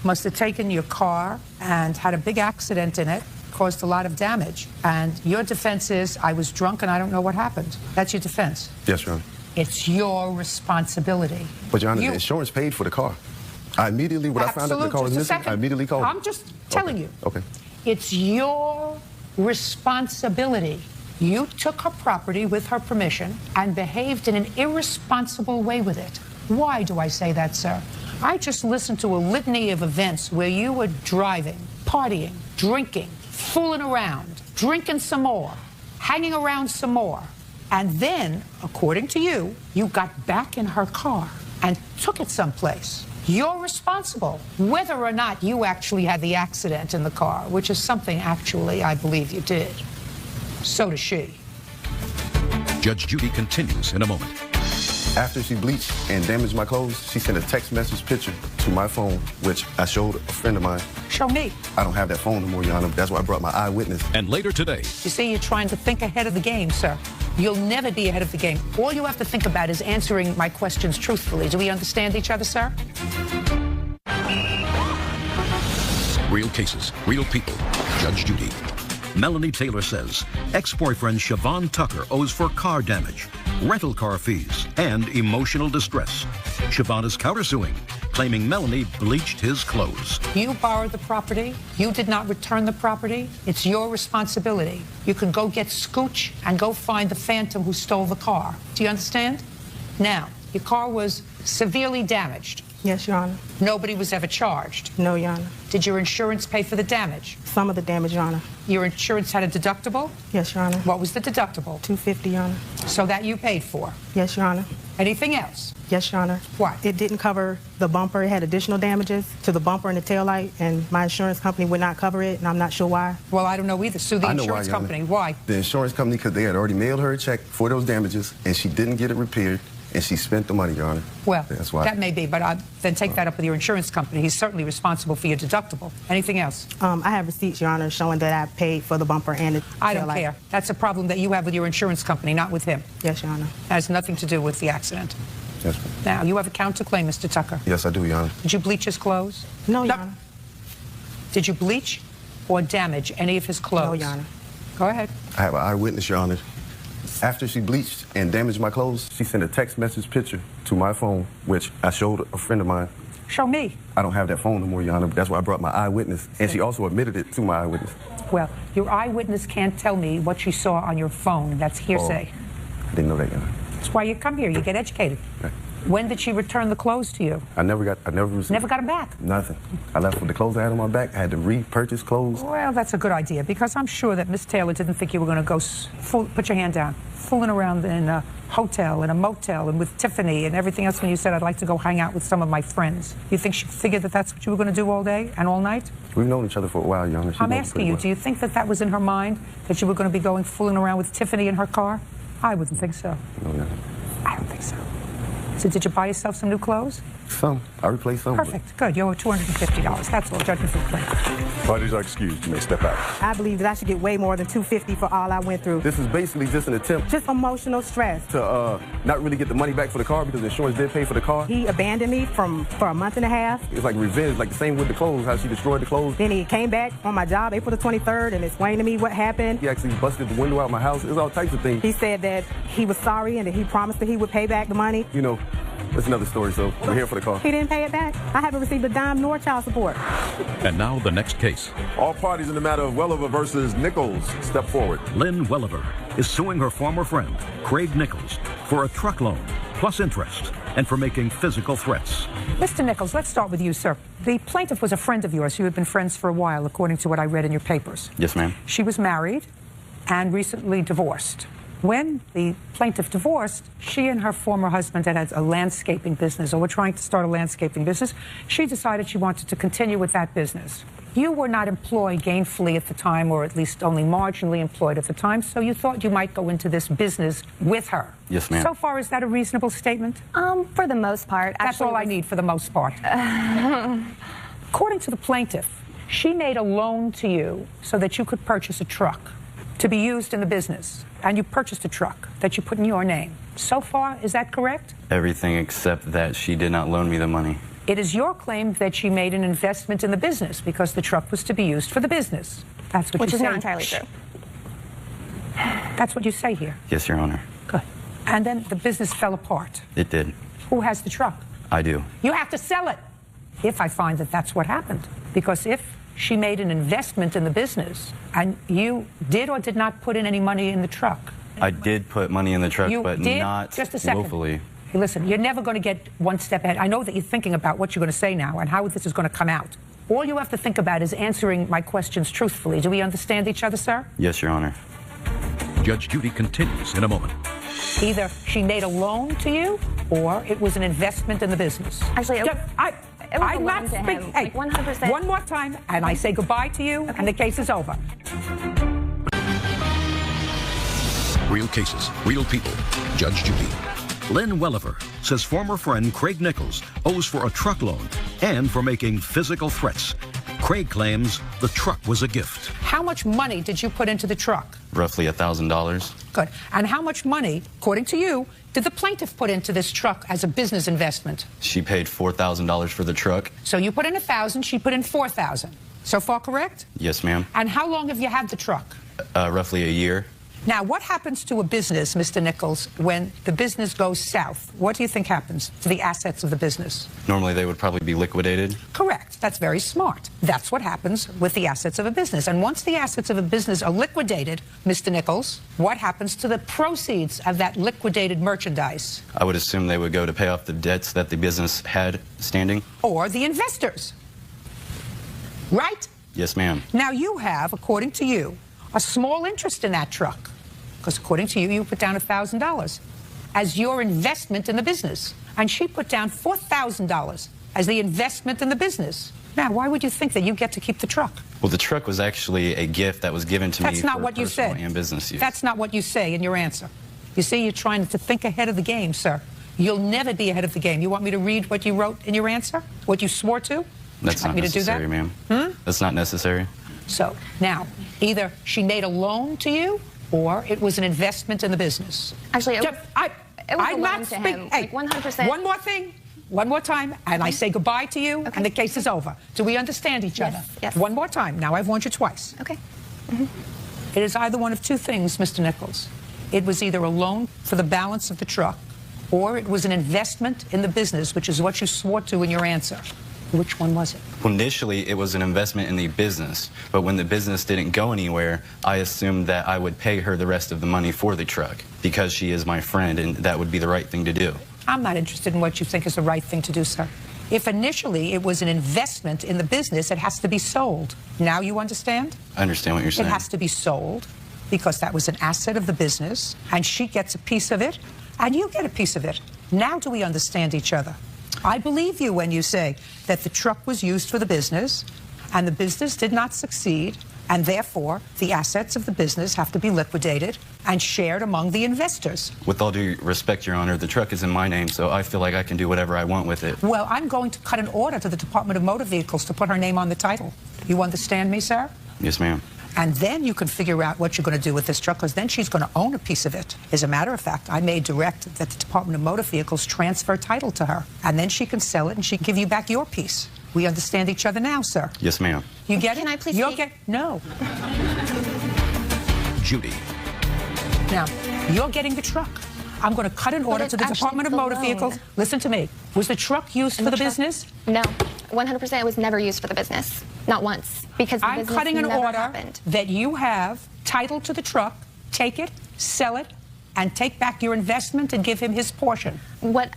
must have taken your car and had a big accident in it, caused a lot of damage. And your defense is, I was drunk and I don't know what happened. That's your defense? Yes, Your Honor. It's your responsibility. But, Your Honor, the insurance paid for the car. I immediately, when I found out the car was missing, I immediately called. I'm just telling you. Okay. It's your responsibility. You took her property with her permission and behaved in an irresponsible way with it. Why do I say that, sir? I just listened to a litany of events where you were driving, partying, drinking, fooling around, drinking some more, hanging around some more. And then, according to you, you got back in her car and took it someplace. You're responsible, whether or not you actually had the accident in the car, which is something actually I believe you did. So does she. Judge Judy continues in a moment. After she bleached and damaged my clothes, she sent a text message picture to my phone, which I showed a friend of mine. Show me. I don't have that phone no more, Your Honor. That's why I brought my eyewitness. And later today. You see, you're trying to think ahead of the game, sir. You'll never be ahead of the game. All you have to think about is answering my questions truthfully. Do we understand each other, sir? Real cases, real people. Judge Judy. Melanie Taylor says ex-boyfriend Siobhan Tucker owes for car damage, rental car fees, and emotional distress. Siobhan is countersuing, claiming Melanie bleached his clothes. You borrowed the property. You did not return the property. It's your responsibility. You can go get Scooch and go find the phantom who stole the car. Do you understand? Now, your car was severely damaged. Yes, Your Honor. Nobody was ever charged. No, Your Honor. Did your insurance pay for the damage? Some of the damage, Your Honor. Your insurance had a deductible? Yes, Your Honor. What was the deductible? $250, Your Honor. So that you paid for? Yes, Your Honor. Anything else? Yes, Your Honor. What? It didn't cover the bumper. It had additional damages to the bumper and the taillight, and my insurance company would not cover it, and I'm not sure why. Well, I don't know either. Sue the insurance company. Why? The insurance company, because they had already mailed her a check for those damages, and she didn't get it repaired, and she spent the money, Your Honor. Well, that's why. That may be, but then take that up with your insurance company. He's certainly responsible for your deductible. Anything else? I have receipts, Your Honor, showing that I paid for the bumper and the taillight. I don't care. That's a problem that you have with your insurance company, not with him. Yes, Your Honor. It has nothing to do with the accident. Yes, ma'am. Now, you have a counterclaim, Mr. Tucker. Yes, I do, Your Honor. Did you bleach his clothes? No, Your Honor. Did you bleach or damage any of his clothes? No, Your Honor. Go ahead. I have an eyewitness, Your Honor. After she bleached and damaged my clothes, she sent a text message picture to my phone, which I showed a friend of mine. Show me. I don't have that phone no more, Your Honor. That's why I brought my eyewitness. And she also admitted it to my eyewitness. Well, your eyewitness can't tell me what she saw on your phone. That's hearsay. Oh, I didn't know that, Your Honor. That's why you come here. You get educated. Okay. When did she return the clothes to you? I never received. Never got them back? Nothing. I left with the clothes I had on my back. I had to repurchase clothes. Well, that's a good idea, because I'm sure that Miss Taylor didn't think you were going to go, put your hand down, fooling around in a hotel, in a motel, and with Tiffany and everything else when you said, I'd like to go hang out with some of my friends. You think she figured that that's what you were going to do all day and all night? We've known each other for a while, Your Honor. I'm asking you, do you think that that was in her mind, that you were going to be going fooling around with Tiffany in her car? I wouldn't think so. No, Your Honor. I don't think so. So did you buy yourself some new clothes? Some. I replaced some. Perfect. Good. You owe $250. That's all. Judgment for the plaintiff. Parties are excused. You may step out. I believe that I should get way more than $250 for all I went through. This is basically just an attempt. Just emotional stress. To not really get the money back for the car, because the insurance did pay for the car. He abandoned me for a month and a half. It's like revenge, like the same with the clothes, how she destroyed the clothes. Then he came back on my job April the 23rd and explained to me what happened. He actually busted the window out my house. There's all types of things. He said that he was sorry and that he promised that he would pay back the money. You know, that's another story, so we're here for the car. He didn't pay it back. I haven't received a dime nor child support. And now the next case. All parties in the matter of Welliver versus Nichols step forward. Lynn Welliver is suing her former friend, Craig Nichols, for a truck loan, plus interest, and for making physical threats. Mr. Nichols, let's start with you, sir. The plaintiff was a friend of yours. You had been friends for a while, according to what I read in your papers. Yes, ma'am. She was married and recently divorced. When the plaintiff divorced, she and her former husband had a landscaping business, or were trying to start a landscaping business. She decided she wanted to continue with that business. You were not employed gainfully at the time, or at least only marginally employed at the time, so you thought you might go into this business with her. Yes, ma'am. So far, is that a reasonable statement? For the most part. That's all I need for the most part. According to the plaintiff, she made a loan to you so that you could purchase a truck to be used in the business, and you purchased a truck that you put in your name. So far, is that correct? Everything except that she did not loan me the money. It is your claim that she made an investment in the business because the truck was to be used for the business. That's what Which you is say. not entirely true. That's what you say here. Yes, Your Honor. Good. And then the business fell apart. It did. Who has the truck? I do. You have to sell it if I find that that's what happened. Because if she made an investment in the business and you did or did not put in any money in the truck. I did put money in the truck, You but did? not Just a second. willfully. Hey, listen, you're never going to get one step ahead. I know that you're thinking about what you're going to say now and how this is going to come out. All you have to think about is answering my questions truthfully. Do we understand each other, sir? Yes, Your Honor. Judge Judy continues in a moment. Either she made a loan to you or it was an investment in the business. Actually, it was I'm a not loan to him, speaking. Hey, like 100%. one more time, and I say goodbye to you, and the case is over. Real cases, real people. Judge Judy. Lynn Welliver says former friend Craig Nichols owes for a truck loan and for making physical threats. Craig claims the truck was a gift. How much money did you put into the truck? Roughly $1,000. Good. And how much money, according to you, did the plaintiff put into this truck as a business investment? She paid $4,000 for the truck. So you put in $1,000, she put in $4,000. So far correct? Yes, ma'am. And how long have you had the truck? Roughly a year. Now, what happens to a business, Mr. Nichols, when the business goes south? What do you think happens to the assets of the business? Normally, they would probably be liquidated. Correct. That's very smart. That's what happens with the assets of a business. And once the assets of a business are liquidated, Mr. Nichols, what happens to the proceeds of that liquidated merchandise? I would assume they would go to pay off the debts that the business had standing. Or the investors. Right? Yes, ma'am. Now, you have, according to you, a small interest in that truck. Because according to you, you put down $1,000 as your investment in the business. And she put down $4,000 as the investment in the business. Now, why would you think that you get to keep the truck? Well, the truck was actually a gift that was given to me That's not for what you personal said. and business use. That's not what you say in your answer. You see, you're trying to think ahead of the game, sir. You'll never be ahead of the game. You want me to read what you wrote in your answer? What you swore to? That's not necessary, ma'am. That's not necessary. So, now, either she made a loan to you or it was an investment in the business. Actually, it was a I'm loan not to him, Hey, like 100%. One more thing, one more time, and I say goodbye to you, and the case is over. Do we understand each other? Yes. One more time. Now I've warned you twice. Okay. It is either one of two things, Mr. Nichols. It was either a loan for the balance of the truck, or it was an investment in the business, which is what you swore to in your answer. Which one was it? Well, initially, it was an investment in the business, but when the business didn't go anywhere, I assumed that I would pay her the rest of the money for the truck because she is my friend, and that would be the right thing to do. I'm not interested in what you think is the right thing to do, sir. If initially it was an investment in the business, it has to be sold. Now you understand? I understand what you're saying. It has to be sold because that was an asset of the business, and she gets a piece of it, and you get a piece of it. Now do we understand each other? I believe you when you say that the truck was used for the business and the business did not succeed, and therefore the assets of the business have to be liquidated and shared among the investors. With all due respect, Your Honor, the truck is in my name, so I feel like I can do whatever I want with it. Well, I'm going to cut an order to the Department of Motor Vehicles to put her name on the title. You understand me, sir? Yes, ma'am. And then you can figure out what you're going to do with this truck, because then she's going to own a piece of it. As a matter of fact, I may direct that the Department of Motor Vehicles transfer title to her, and then she can sell it and she can give you back your piece. We understand each other now, sir. Yes, ma'am. You get it? Can I please You'll speak? No. Judy. Now, you're getting the truck. I'm going to cut an order it's to the actually Department of the Motor loan. Vehicles. Listen to me. Was the truck used for the truck- business? No, 100% it was never used for the business. Not once. Because the I'm business cutting an never order happened. that you have title to the truck, take it, sell it, and take back your investment and give him his portion. What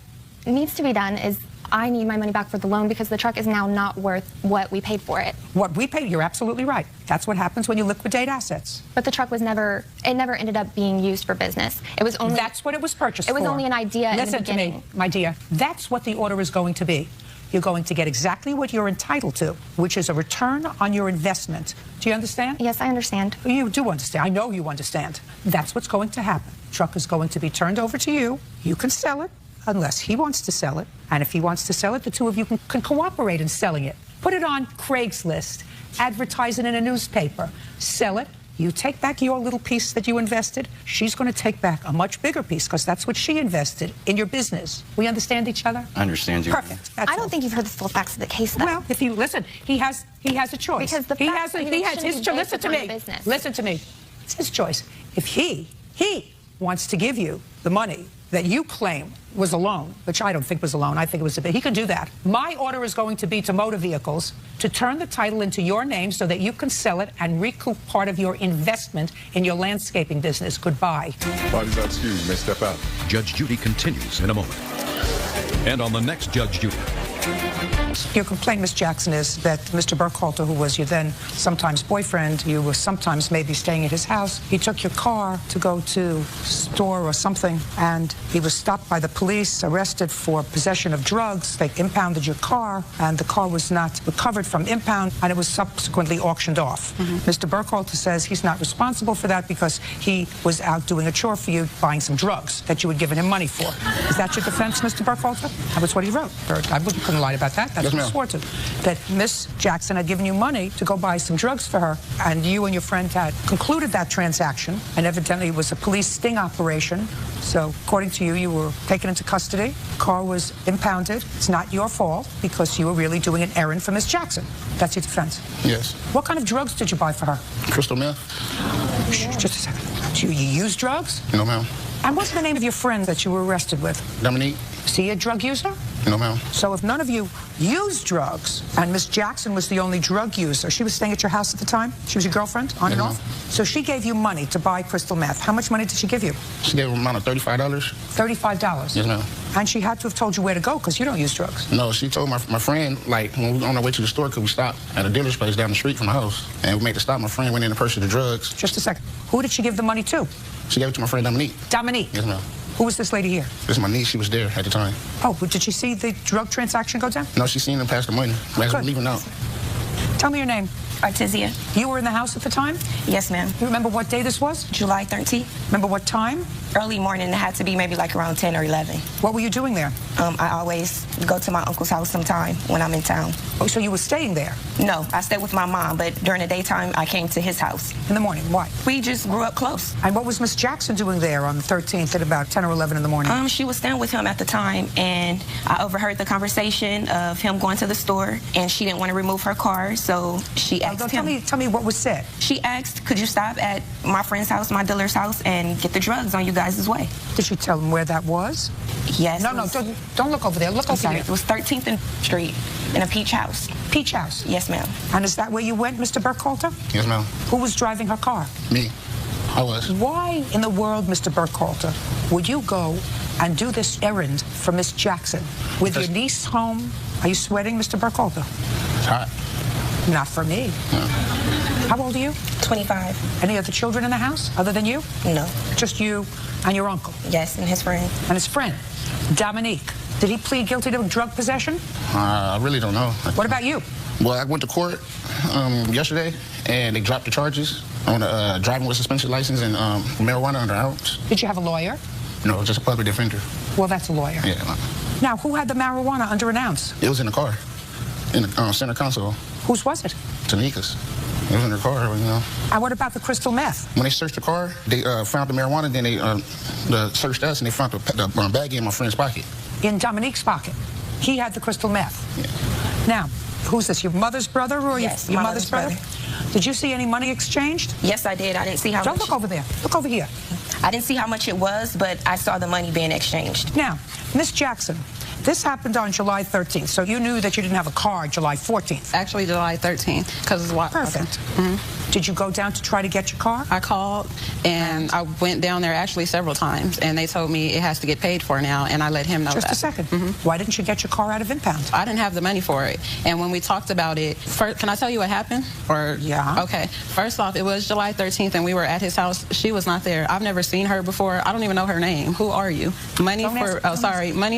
needs to be done is I need my money back for the loan because the truck is now not worth what we paid for it. What we paid, you're absolutely right. That's what happens when you liquidate assets. But the truck was never ended up being used for business. It was only That's what it was purchased for. It was only an idea in the Listen to beginning. me, my dear. That's what the order is going to be. You're going to get exactly what you're entitled to, which is a return on your investment. Do you understand? Yes, I understand. You do understand. I know you understand. That's what's going to happen. Truck is going to be turned over to you. You can sell it unless he wants to sell it. And if he wants to sell it, the two of you can cooperate in selling it. Put it on Craigslist. Advertise it in a newspaper. Sell it. You take back your little piece that you invested. She's going to take back a much bigger piece because that's what she invested in your business. We understand each other? I understand you. Perfect. I don't think you've heard the full facts of the case, though. Well, if you listen, he has a choice. Because the he fact has that his choice. Listen to me. Listen to me. It's his choice. If he wants to give you the money that you claim was a loan, which I don't think was a loan, I think it was a bit, he can do that. My order is going to be to motor vehicles to turn the title into your name so that you can sell it and recoup part of your investment in your landscaping business. Goodbye. Parties are excused. You may step out. Judge Judy continues in a moment. And on the next Judge Judy. Your complaint, Ms. Jackson, is that Mr. Burkhalter, who was your then sometimes boyfriend, you were sometimes maybe staying at his house. He took your car to go to a store or something, and he was stopped by the police, arrested for possession of drugs. They impounded your car, and the car was not recovered from impound, and it was subsequently auctioned off. Mr. Burkhalter says he's not responsible for that because he was out doing a chore for you, buying some drugs that you had given him money for. Is that your defense, Mr. Burkhalter? That was what he wrote. I couldn't lie about that. That's what he swore to. That Miss Jackson had given you money to go buy some drugs for her, and you and your friend had concluded that transaction, and evidently it was a police sting operation. So, according to you, you were taken into custody. The car was impounded. It's not your fault because you were really doing an errand for Miss Jackson. That's your defense? Yes. What kind of drugs did you buy for her? Crystal meth. Just a second. You use drugs? No, ma'am. And what's the name of your friend that you were arrested with? Dominique. Is he a drug user? No, ma'am. So if none of you used drugs, and Miss Jackson was the only drug user, she was staying at your house at the time? She was your girlfriend, on and off? So she gave you money to buy crystal meth. How much money did she give you? She gave a amount of $35. $35? Yes, ma'am. And she had to have told you where to go because you don't use drugs. No, she told my friend, like, when we were on our way to the store, because we stopped at a dealer's place down the street from the house, and we made the stop. My friend went in and purchased the drugs. Just a second. Who did she give the money to? She gave it to my friend Dominique. Dominique? Yes, ma'am. Who was this lady here? This is my niece. She was there at the time. Oh, did she see the drug transaction go down? No, she seen them pass the money. As we're leaving out. Tell me your name. Artisia. You were in the house at the time? Yes, ma'am. You remember what day this was? July 13th. Remember what time? Early morning. It had to be maybe like around 10 or 11. What were you doing there? I always go to my uncle's house sometime when I'm in town. Oh, so you were staying there? No, I stayed with my mom, but during the daytime, I came to his house. In the morning? Why? We just grew up close. And what was Miss Jackson doing there on the 13th at about 10 or 11 in the morning? She was staying with him at the time, and I overheard the conversation of him going to the store, and she didn't want to remove her car, so she asked him. Tell me what was said. She asked, could you stop at my friend's house, my dealer's house, and get the drugs on you guys' way? Did she tell him where that was? Yes. No, don't look over there. Look over here. It was 13th and Street in a peach house. Peach house? Yes, ma'am. And is that where you went, Mr. Burkhalter? Yes, ma'am. Who was driving her car? Me. I was. Why in the world, Mr. Burkhalter, would you go and do this errand for Miss Jackson with your niece home? Are you sweating, Mr. Burkhalter? It's hot. Not for me. No. How old are you? 25. Any other children in the house other than you? No. Just you and your uncle? Yes, and his friend. And his friend, Dominique. Did he plead guilty to drug possession? I really don't know. What about you? Well, I went to court yesterday, and they dropped the charges on driving with suspension license and marijuana under arms. Did you have a lawyer? No, just a public defender. Well, that's a lawyer. Yeah. Now, who had the marijuana under an ounce? It was in the car, in the center console. Whose was it? Tanika's. It was in her car, you know. And what about the crystal meth? When they searched the car, they found the marijuana, then they searched us, and they found the baggie in my friend's pocket. In Dominique's pocket. He had the crystal meth. Yeah. Now, who's this? Your mother's brother or yes, your mother's brother? Did you see any money exchanged? Yes, I did. I didn't see how much. Don't look over there. Look over here. I didn't see how much it was, but I saw the money being exchanged. Now, Miss Jackson, this happened on July 13th, so you knew that you didn't have a car July 14th. Actually, July 13th, because it's what? Perfect. Did you go down to try to get your car? I called, and I went down there actually several times, and they told me it has to get paid for now, and I let him know Just that. a second. Why didn't you get your car out of impound? I didn't have the money for it, and when we talked about it, can I tell you what happened? Or yeah. Okay. First off, it was July 13th, and we were at his house. She was not there. I've never seen her before. I don't even know her name. Who are you? Money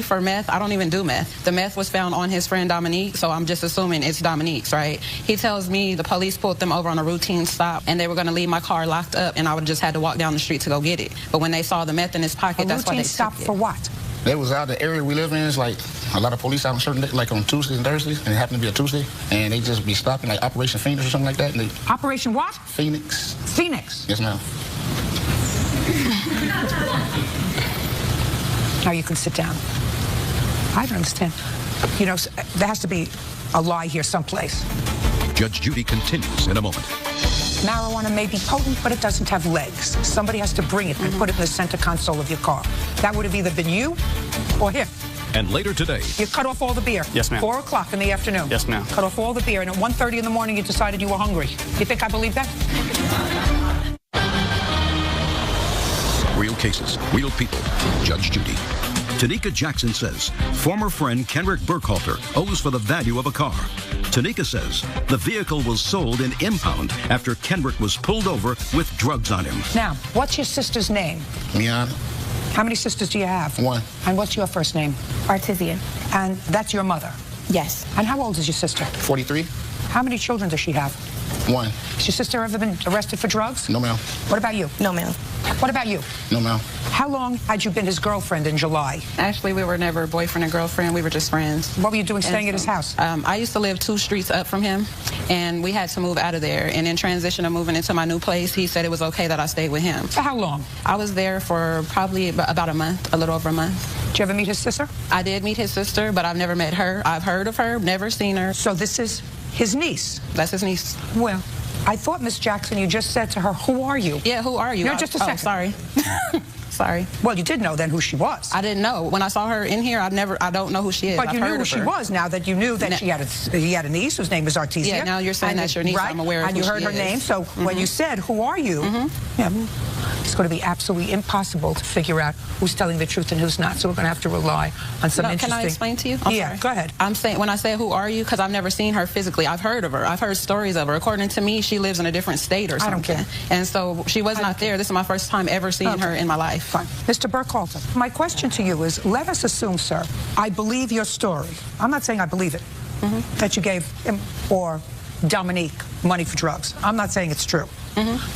for meth. I don't even do meth. The meth was found on his friend Dominique, so I'm just assuming it's Dominique's, right? He tells me the police pulled them over on a routine stop, and they were going to leave my car locked up, and I would just had to walk down the street to go get it. But when they saw the meth in his pocket, that's why they stopped took it. For what? They was out the area we live in. It's like a lot of police out on certain days, like on Tuesdays and Thursdays, and it happened to be a Tuesday, and they just be stopping, like Operation Phoenix or something like that. And Operation what? Phoenix. Phoenix. Yes, ma'am. Now you can sit down. I don't understand. You know, there has to be a lie here someplace. Judge Judy continues in a moment. Marijuana may be potent, but it doesn't have legs. Somebody has to bring it and put it in the center console of your car. That would have either been you or him. And later today, You cut off all the beer. Yes, ma'am. 4 o'clock in the afternoon. Yes, ma'am. Cut off all the beer, and at 1:30 in the morning, you decided you were hungry. You think I believe that? real cases, real people. Judge Judy. Tanika Jackson says former friend Kenrick Burkhalter owes for the value of a car. Tanika says the vehicle was sold in impound after Kenrick was pulled over with drugs on him. Now, what's your sister's name? Miana. How many sisters do you have? One. And what's your first name? Artisan. And that's your mother? Yes. And how old is your sister? 43. How many children does she have? One. Has your sister ever been arrested for drugs? No, ma'am. What about you? No, ma'am. What about you? No, ma'am. How long had you been his girlfriend in July? Actually, we were never boyfriend and girlfriend. We were just friends. What were you doing staying at his house? I used to live 2 streets up from him, and we had to move out of there. And in transition of moving into my new place, he said it was okay that I stayed with him. For how long? I was there for probably about a month, a little over a month. Did you ever meet his sister? I did meet his sister, but I've never met her. I've heard of her, never seen her. So this is his niece? That's his niece. Well, I thought, Miss Jackson, you just said to her, who are you? Yeah, who are you? No, just a second. Sorry. Sorry. Well, you did know then who she was. I didn't know. When I saw her in here, I don't know who she is. But I've you heard knew who of she her. was now that you knew that he had a niece whose name was Artesia. Yeah, now you're saying that's your niece. Right? I'm aware of and who you heard she her is. name. So when you said, who are you? Yeah, it's going to be absolutely impossible to figure out who's telling the truth and who's not. So we're going to have to rely on some interesting... Can I explain to you? I'm yeah, sorry. Go ahead. I'm saying, when I say who are you, because I've never seen her physically. I've heard of her. I've heard stories of her. According to me, she lives in a different state or something. I don't care. And so she was not there. This is my first time ever seeing her in my life. Fine. Mr. Burkhalter, my question to you is, let us assume, sir, I believe your story. I'm not saying I believe it, that you gave him or Dominique money for drugs. I'm not saying it's true.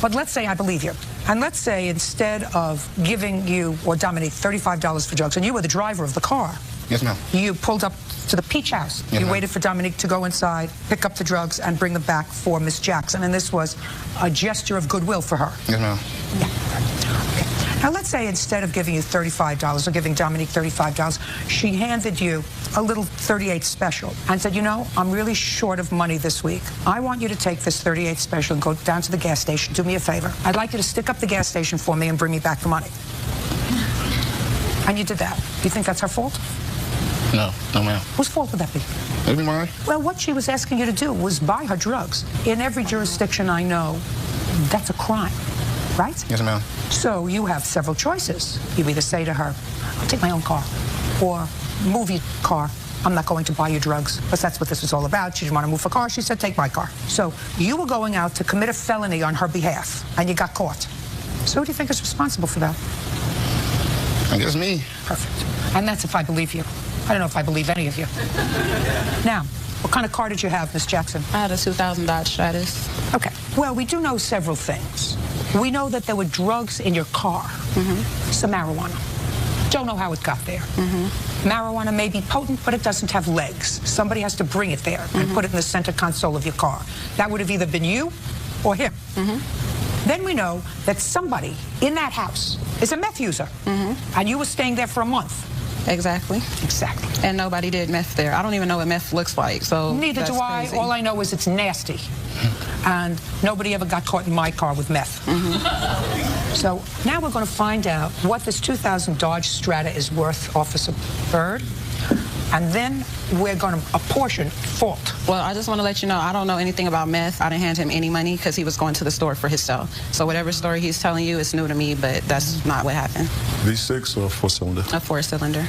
But let's say I believe you. And let's say instead of giving you or Dominique $35 for drugs, and you were the driver of the car. Yes, ma'am. You pulled up to the Peach House. Yes, you ma'am. waited for Dominique to go inside, pick up the drugs, and bring them back for Miss Jackson. And this was a gesture of goodwill for her. Yes, ma'am. Yeah. Okay. Now, let's say instead of giving you $35 or giving Dominique $35, she handed you a little 38 special and said, you know, I'm really short of money this week. I want you to take this 38 special and go down to the gas station. Do me a favor. I'd like you to stick up the gas station for me and bring me back the money. And you did that. Do you think that's her fault? No, ma'am. Whose fault would that be? It'd be mine. Well, what she was asking you to do was buy her drugs. In every jurisdiction I know, that's a crime, right? Yes, ma'am. So you have several choices. You either say to her, I'll take my own car, or move your car. I'm not going to buy you drugs, because that's what this was all about. She didn't want to move her car. She said, take my car. So you were going out to commit a felony on her behalf, and you got caught. So who do you think is responsible for that? I guess me. Perfect. And that's if I believe you. I don't know if I believe any of you. Now, what kind of car did you have, Miss Jackson? I had a 2000 Dodge Stratus. Okay. Well, we do know several things. We know that there were drugs in your car. Some marijuana. Don't know how it got there. Marijuana may be potent, but it doesn't have legs. Somebody has to bring it there and put it in the center console of your car. That would have either been you or him. Then we know that somebody in that house is a meth user. And you were staying there for a month. Exactly. Exactly. And nobody did meth there. I don't even know what meth looks like, so neither do I. Crazy. All I know is it's nasty. And nobody ever got caught in my car with meth. So now we're going to find out what this 2000 Dodge Strata is worth, Officer Byrd. And then we're going to apportion fault. Well, I just want to let you know, I don't know anything about meth. I didn't hand him any money because he was going to the store for himself. So whatever story he's telling you is new to me, but that's not what happened. V6 or 4-cylinder? A 4-cylinder.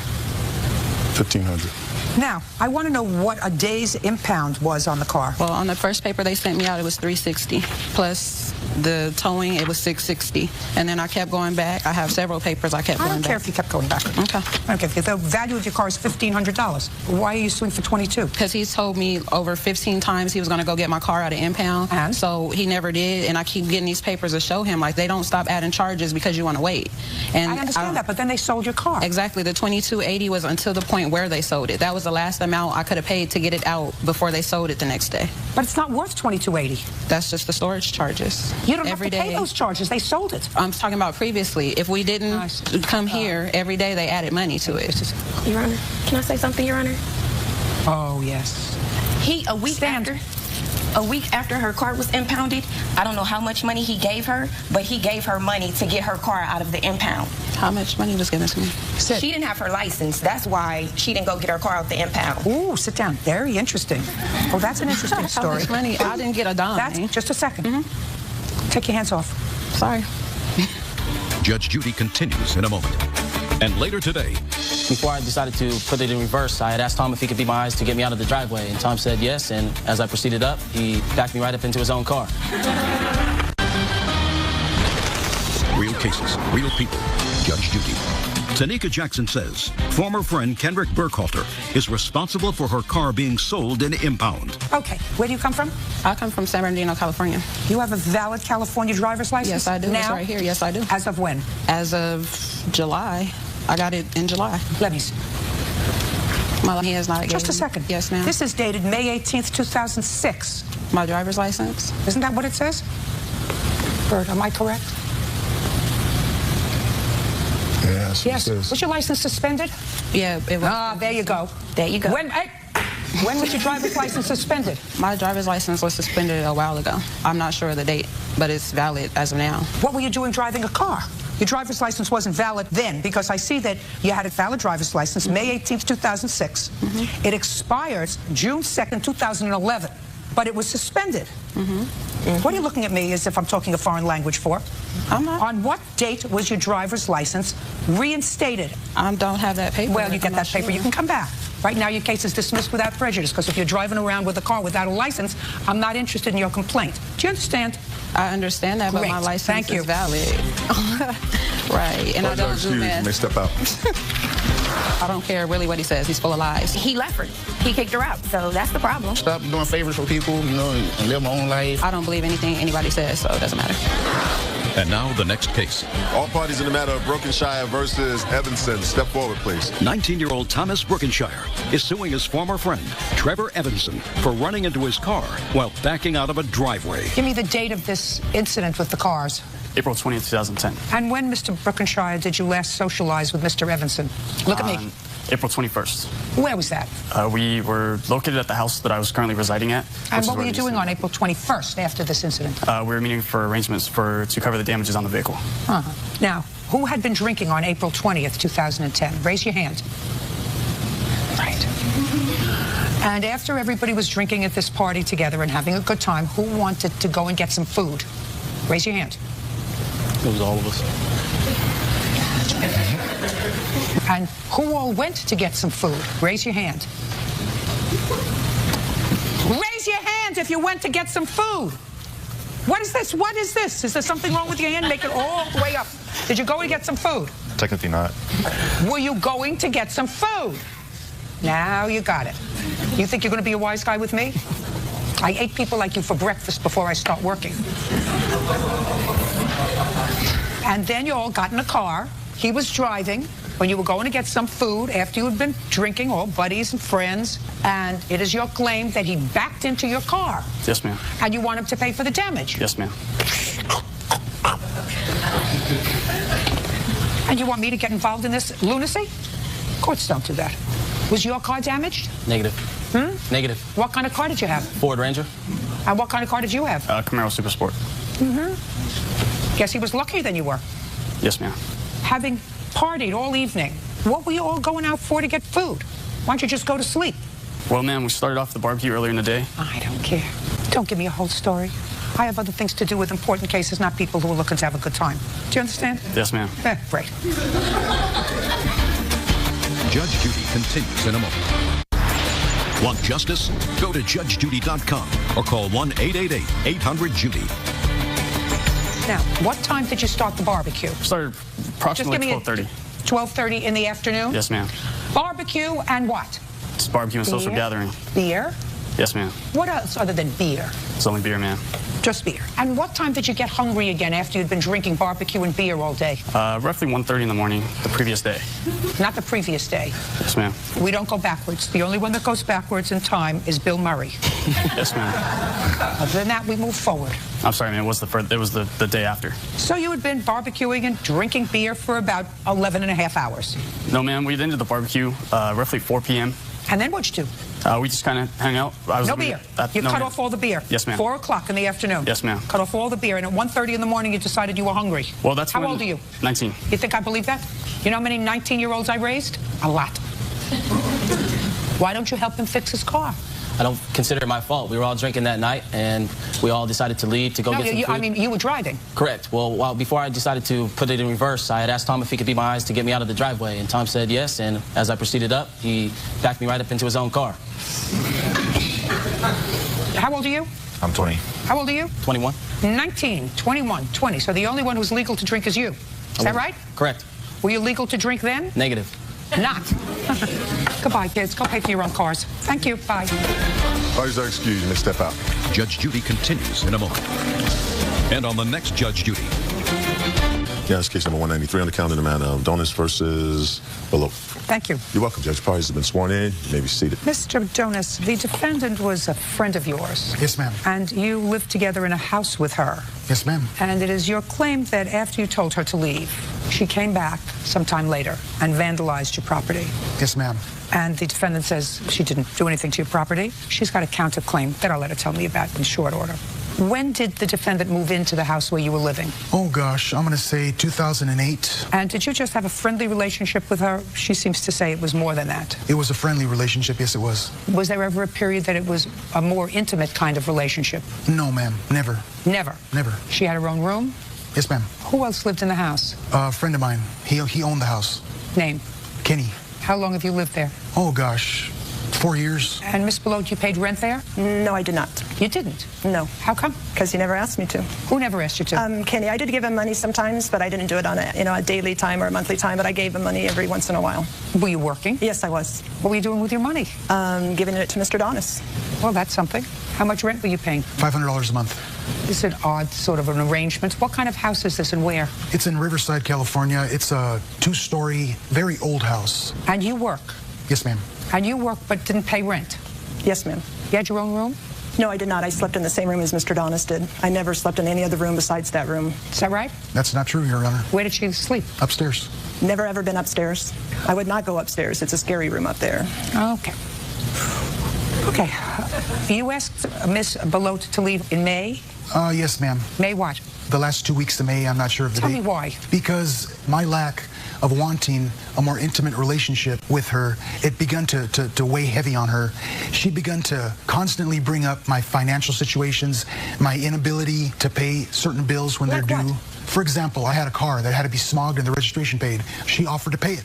1500. Now, I want to know what a day's impound was on the car. Well, on the first paper they sent me out, it was $360. Plus the towing, it was $660. And then I kept going back. I have several papers I kept going back. I don't care if you kept going back. Okay. I don't care. If the value of your car is $1,500, why are you suing for $22? Because he's told me over 15 times he was going to go get my car out of impound. And? So he never did. And I keep getting these papers to show him, like, they don't stop adding charges because you want to wait. And I understand that, but then they sold your car. Exactly. The 2280 was until the point where they sold it. That was the last amount I could have paid to get it out before they sold it the next day. But it's not worth $22.80. That's just the storage charges. You don't have to pay those charges. They sold it. I'm talking about previously. If we didn't come here every day, they added money to it. Your Honor, can I say something, Your Honor? Oh, yes. A week after her car was impounded, I don't know how much money he gave her, but he gave her money to get her car out of the impound. How much money was given to me? She didn't have her license. That's why she didn't go get her car out the impound. Ooh, sit down. Very interesting. Oh, that's an interesting story. How much money? I didn't get a dime. Just a second. Take your hands off. Sorry. Judge Judy continues in a moment. And later today, before I decided to put it in reverse, I had asked Tom if he could be my eyes to get me out of the driveway, and Tom said yes, and as I proceeded up, he backed me right up into his own car. Real cases, real people. Judge Judy. Tanika Jackson says former friend Kendrick Burkhalter is responsible for her car being sold in impound. Okay, where do you come from? I come from San Bernardino, California. You have a valid California driver's license? Yes, I do. Now? It's right here. Yes, I do. As of when? As of July. I got it in July. Let me see. He has not. Just a second. Yes, ma'am. This is dated May 18th, 2006. My driver's license? Isn't that what it says? Bert, am I correct? Yes. Was your license suspended? Yeah, it was. There you go. There you go. When was your driver's license suspended? My driver's license was suspended a while ago. I'm not sure of the date, but it's valid as of now. What were you doing driving a car? Your driver's license wasn't valid then, because I see that you had a valid driver's license May 18th, 2006. It expires June 2nd, 2011, but it was suspended. What are you looking at me as if I'm talking a foreign language for? I'm not. On what date was your driver's license reinstated? I don't have that paper. Well, you get that paper, you can come back. Right now, your case is dismissed without prejudice, because if you're driving around with a car without a license, I'm not interested in your complaint. Do you understand? I understand that, but my license is valid. Right, and I don't do meth. You may step out. I don't care really what he says. He's full of lies. He left her. He kicked her out, so that's the problem. Stop doing favors for people, you know, and live my own life. I don't believe anything anybody says, so it doesn't matter. And now the next case. All parties in the matter of Brokenshire versus Evanson. Step forward, please. 19-year-old Thomas Brokenshire is suing his former friend, Trevor Evanson, for running into his car while backing out of a driveway. Give me the date of this incident with the cars. April 20th, 2010. And when, Mr. Brokenshire, did you last socialize with Mr. Evanson? Look at me. April 21st. Where was that? We were located at the house that I was currently residing at. And what were you doing on April 21st after this incident? We were meeting for arrangements to cover the damages on the vehicle. Now, who had been drinking on April 20th, 2010? Raise your hand. Right. And after everybody was drinking at this party together and having a good time, who wanted to go and get some food? Raise your hand. It was all of us. And who all went to get some food? Raise your hand. Raise your hand if you went to get some food. What is this? What is this? Is there something wrong with your hand? Make it all the way up. Did you go to get some food? Technically not. Were you going to get some food? Now you got it. You think you're going to be a wise guy with me? I ate people like you for breakfast before I start working. And then you all got in a car. He was driving when you were going to get some food after you had been drinking, all buddies and friends, and it is your claim that he backed into your car. Yes, ma'am. And you want him to pay for the damage. Yes, ma'am. And you want me to get involved in this lunacy? Courts don't do that. Was your car damaged? Negative. Negative. What kind of car did you have? Ford Ranger. And what kind of car did you have? Camaro Super Sport. Guess he was luckier than you were. Yes, ma'am. Having partied all evening, what were you all going out for to get food? Why don't you just go to sleep? Well, ma'am, we started off the barbecue earlier in the day. I don't care. Don't give me a whole story. I have other things to do with important cases, not people who are looking to have a good time. Do you understand? Yes, ma'am. Great. Judge Judy continues in a moment. Want justice? Go to judgejudy.com or call 1-888-800-JUDY. Now, what time did you start the barbecue? Started approximately 12:30. 12:30 in the afternoon? Yes, ma'am. Barbecue and what? It's barbecue and social gathering. Beer? Yes, ma'am. What else other than beer? It's only beer, ma'am. Just beer. And what time did you get hungry again after you'd been drinking barbecue and beer all day? Roughly 1:30 in the morning the previous day. Not the previous day. Yes, ma'am. We don't go backwards. The only one that goes backwards in time is Bill Murray. Yes, ma'am. Other than that, we move forward. I'm sorry, ma'am. It was the day after. So you had been barbecuing and drinking beer for about 11 and a half hours. No, ma'am. We ended the barbecue roughly 4 p.m. And then what'd you do? We just kind of hang out. No beer. You cut off all the beer. Yes, ma'am. 4 o'clock in the afternoon. Yes, ma'am. Cut off all the beer, and at 1:30 in the morning, you decided you were hungry. Well, that's How old are you? 19. You think I believe that? You know how many 19-year-olds I raised? A lot. Why don't you help him fix his car? I don't consider it my fault. We were all drinking that night, and we all decided to leave to go get some food. I mean, you were driving. Correct. Well, before I decided to put it in reverse, I had asked Tom if he could be my eyes to get me out of the driveway, and Tom said yes, and as I proceeded up, he backed me right up into his own car. How old are you? I'm 20. How old are you? 21. 19, 21, 20. So the only one who's legal to drink is you. Is that right? Correct. Were you legal to drink then? Negative. Not. Goodbye, kids. Go pay for your own cars. Thank you. Bye. Parties are excused. You may step out. Judge Judy continues in a moment. And on the next Judge Judy. Yeah, it's case number 193 on the calendar, man. Donis versus Below. Thank you. You're welcome, Judge. Parties have been sworn in. You may be seated. Mr. Donis, the defendant was a friend of yours. Yes, ma'am. And you lived together in a house with her. Yes, ma'am. And it is your claim that after you told her to leave, she came back sometime later and vandalized your property. Yes, ma'am. And the defendant says she didn't do anything to your property. She's got a counterclaim that I'll let her tell me about in short order. When did the defendant move into the house where you were living? Oh, gosh, I'm going to say 2008. And did you just have a friendly relationship with her? She seems to say it was more than that. It was a friendly relationship, yes, it was. Was there ever a period that it was a more intimate kind of relationship? No, ma'am, never. Never? Never. She had her own room? Yes, ma'am. Who else lived in the house? A friend of mine. He owned the house. Name? Kenny. How long have you lived there? Oh, gosh, 4 years. And Miss Belote, you paid rent there? No, I did not. You didn't? No. How come? Because he never asked me to. Who never asked you to? Kenny. I did give him money sometimes, but I didn't do it on a daily time or a monthly time, but I gave him money every once in a while. Were you working? Yes, I was. What were you doing with your money? Giving it to Mr. Donis. Well, that's something. How much rent were you paying? $500 a month. This is an odd sort of an arrangement. What kind of house is this and where? It's in Riverside, California. It's a 2-story, very old house. And you work? Yes, ma'am. And you work but didn't pay rent? Yes, ma'am. You had your own room? No, I did not. I slept in the same room as Mr. Donis did. I never slept in any other room besides that room. Is that right? That's not true, Your Honor. Where did she sleep? Upstairs. Never ever been upstairs. I would not go upstairs. It's a scary room up there. Okay. Okay. You asked Miss Belote to leave in May? Yes, ma'am. May what? The last 2 weeks of May, I'm not sure of the date. Tell me why. Because my lack of wanting a more intimate relationship with her, it began to weigh heavy on her. She began to constantly bring up my financial situations, my inability to pay certain bills when they're due. For example, I had a car that had to be smogged and the registration paid. She offered to pay it.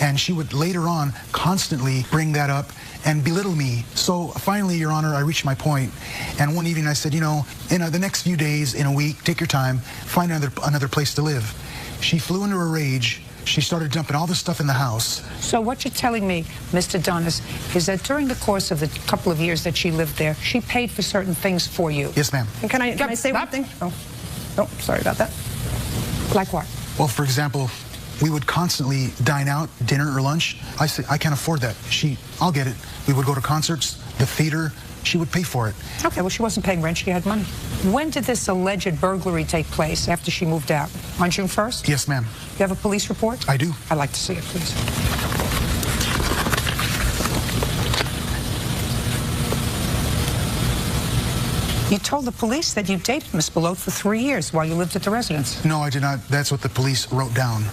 And she would later on constantly bring that up and belittle me. So finally, Your Honor, I reached my point. And one evening I said, you know, in the next few days, in a week, take your time, find another place to live. She flew into a rage. She started dumping all the stuff in the house. So what you're telling me, Mr. Donis, is that during the course of the couple of years that she lived there, she paid for certain things for you? Yes, ma'am. And can I say one thing? Oh, sorry about that. Like what? Well, for example, we would constantly dine out, dinner or lunch. I said, I can't afford that. I'll get it. We would go to concerts, the theater. She would pay for it. Okay, well, she wasn't paying rent. She had money. When did this alleged burglary take place after she moved out? On June 1st? Yes, ma'am. You have a police report? I do. I'd like to see it, please. You told the police that you dated Miss Belote for 3 years while you lived at the residence. No, I did not. That's what the police wrote down.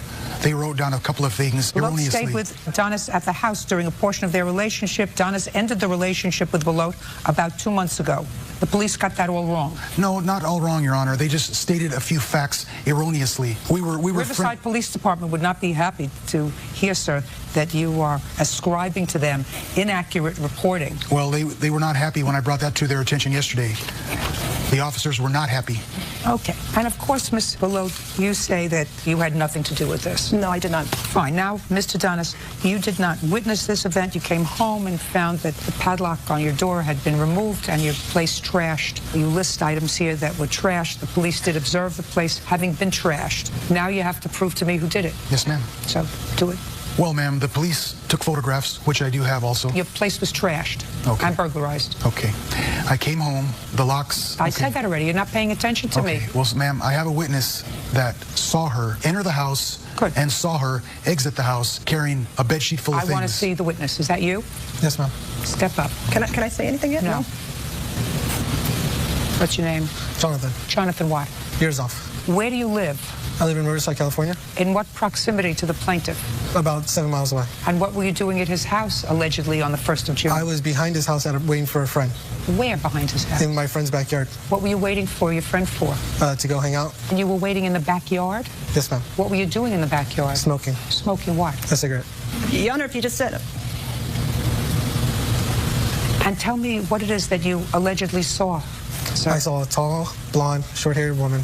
They wrote down a couple of things Belote erroneously. stayed with Donis at the house during a portion of their relationship. Donis ended the relationship with Belote about 2 months ago. The police got that all wrong. No, not all wrong, Your Honor. They just stated a few facts erroneously. We were Riverside Police Department would not be happy to hear, sir, that you are ascribing to them inaccurate reporting. Well, they were not happy when I brought that to their attention yesterday. The officers were not happy. Okay. And of course, Ms. Below, you say that you had nothing to do with this. No, I did not. Fine. Now, Mr. Donis, you did not witness this event. You came home and found that the padlock on your door had been removed and your place trashed. You list items here that were trashed. The police did observe the place having been trashed. Now you have to prove to me who did it. Yes, ma'am. So, do it. Well, ma'am, the police took photographs, which I do have also. Your place was trashed and burglarized. Okay. I came home, the locks... I said that already. You're not paying attention to me. Well, ma'am, I have a witness that saw her enter the house and saw her exit the house carrying a bedsheet full of things. I want to see the witness. Is that you? Yes, ma'am. Step up. Can I say anything yet? No. What's your name? Jonathan. Jonathan what? Years off. Where do you live? I live in Riverside, California. In what proximity to the plaintiff? About 7 miles away. And what were you doing at his house, allegedly, on the 1st of June? I was behind his house waiting for a friend. Where behind his house? In my friend's backyard. What were you waiting for your friend for? To go hang out. And you were waiting in the backyard? Yes, ma'am. What were you doing in the backyard? Smoking. Smoking what? A cigarette. Your Honor, if you just said it. And tell me what it is that you allegedly saw. Sir. I saw a tall, blonde, short-haired woman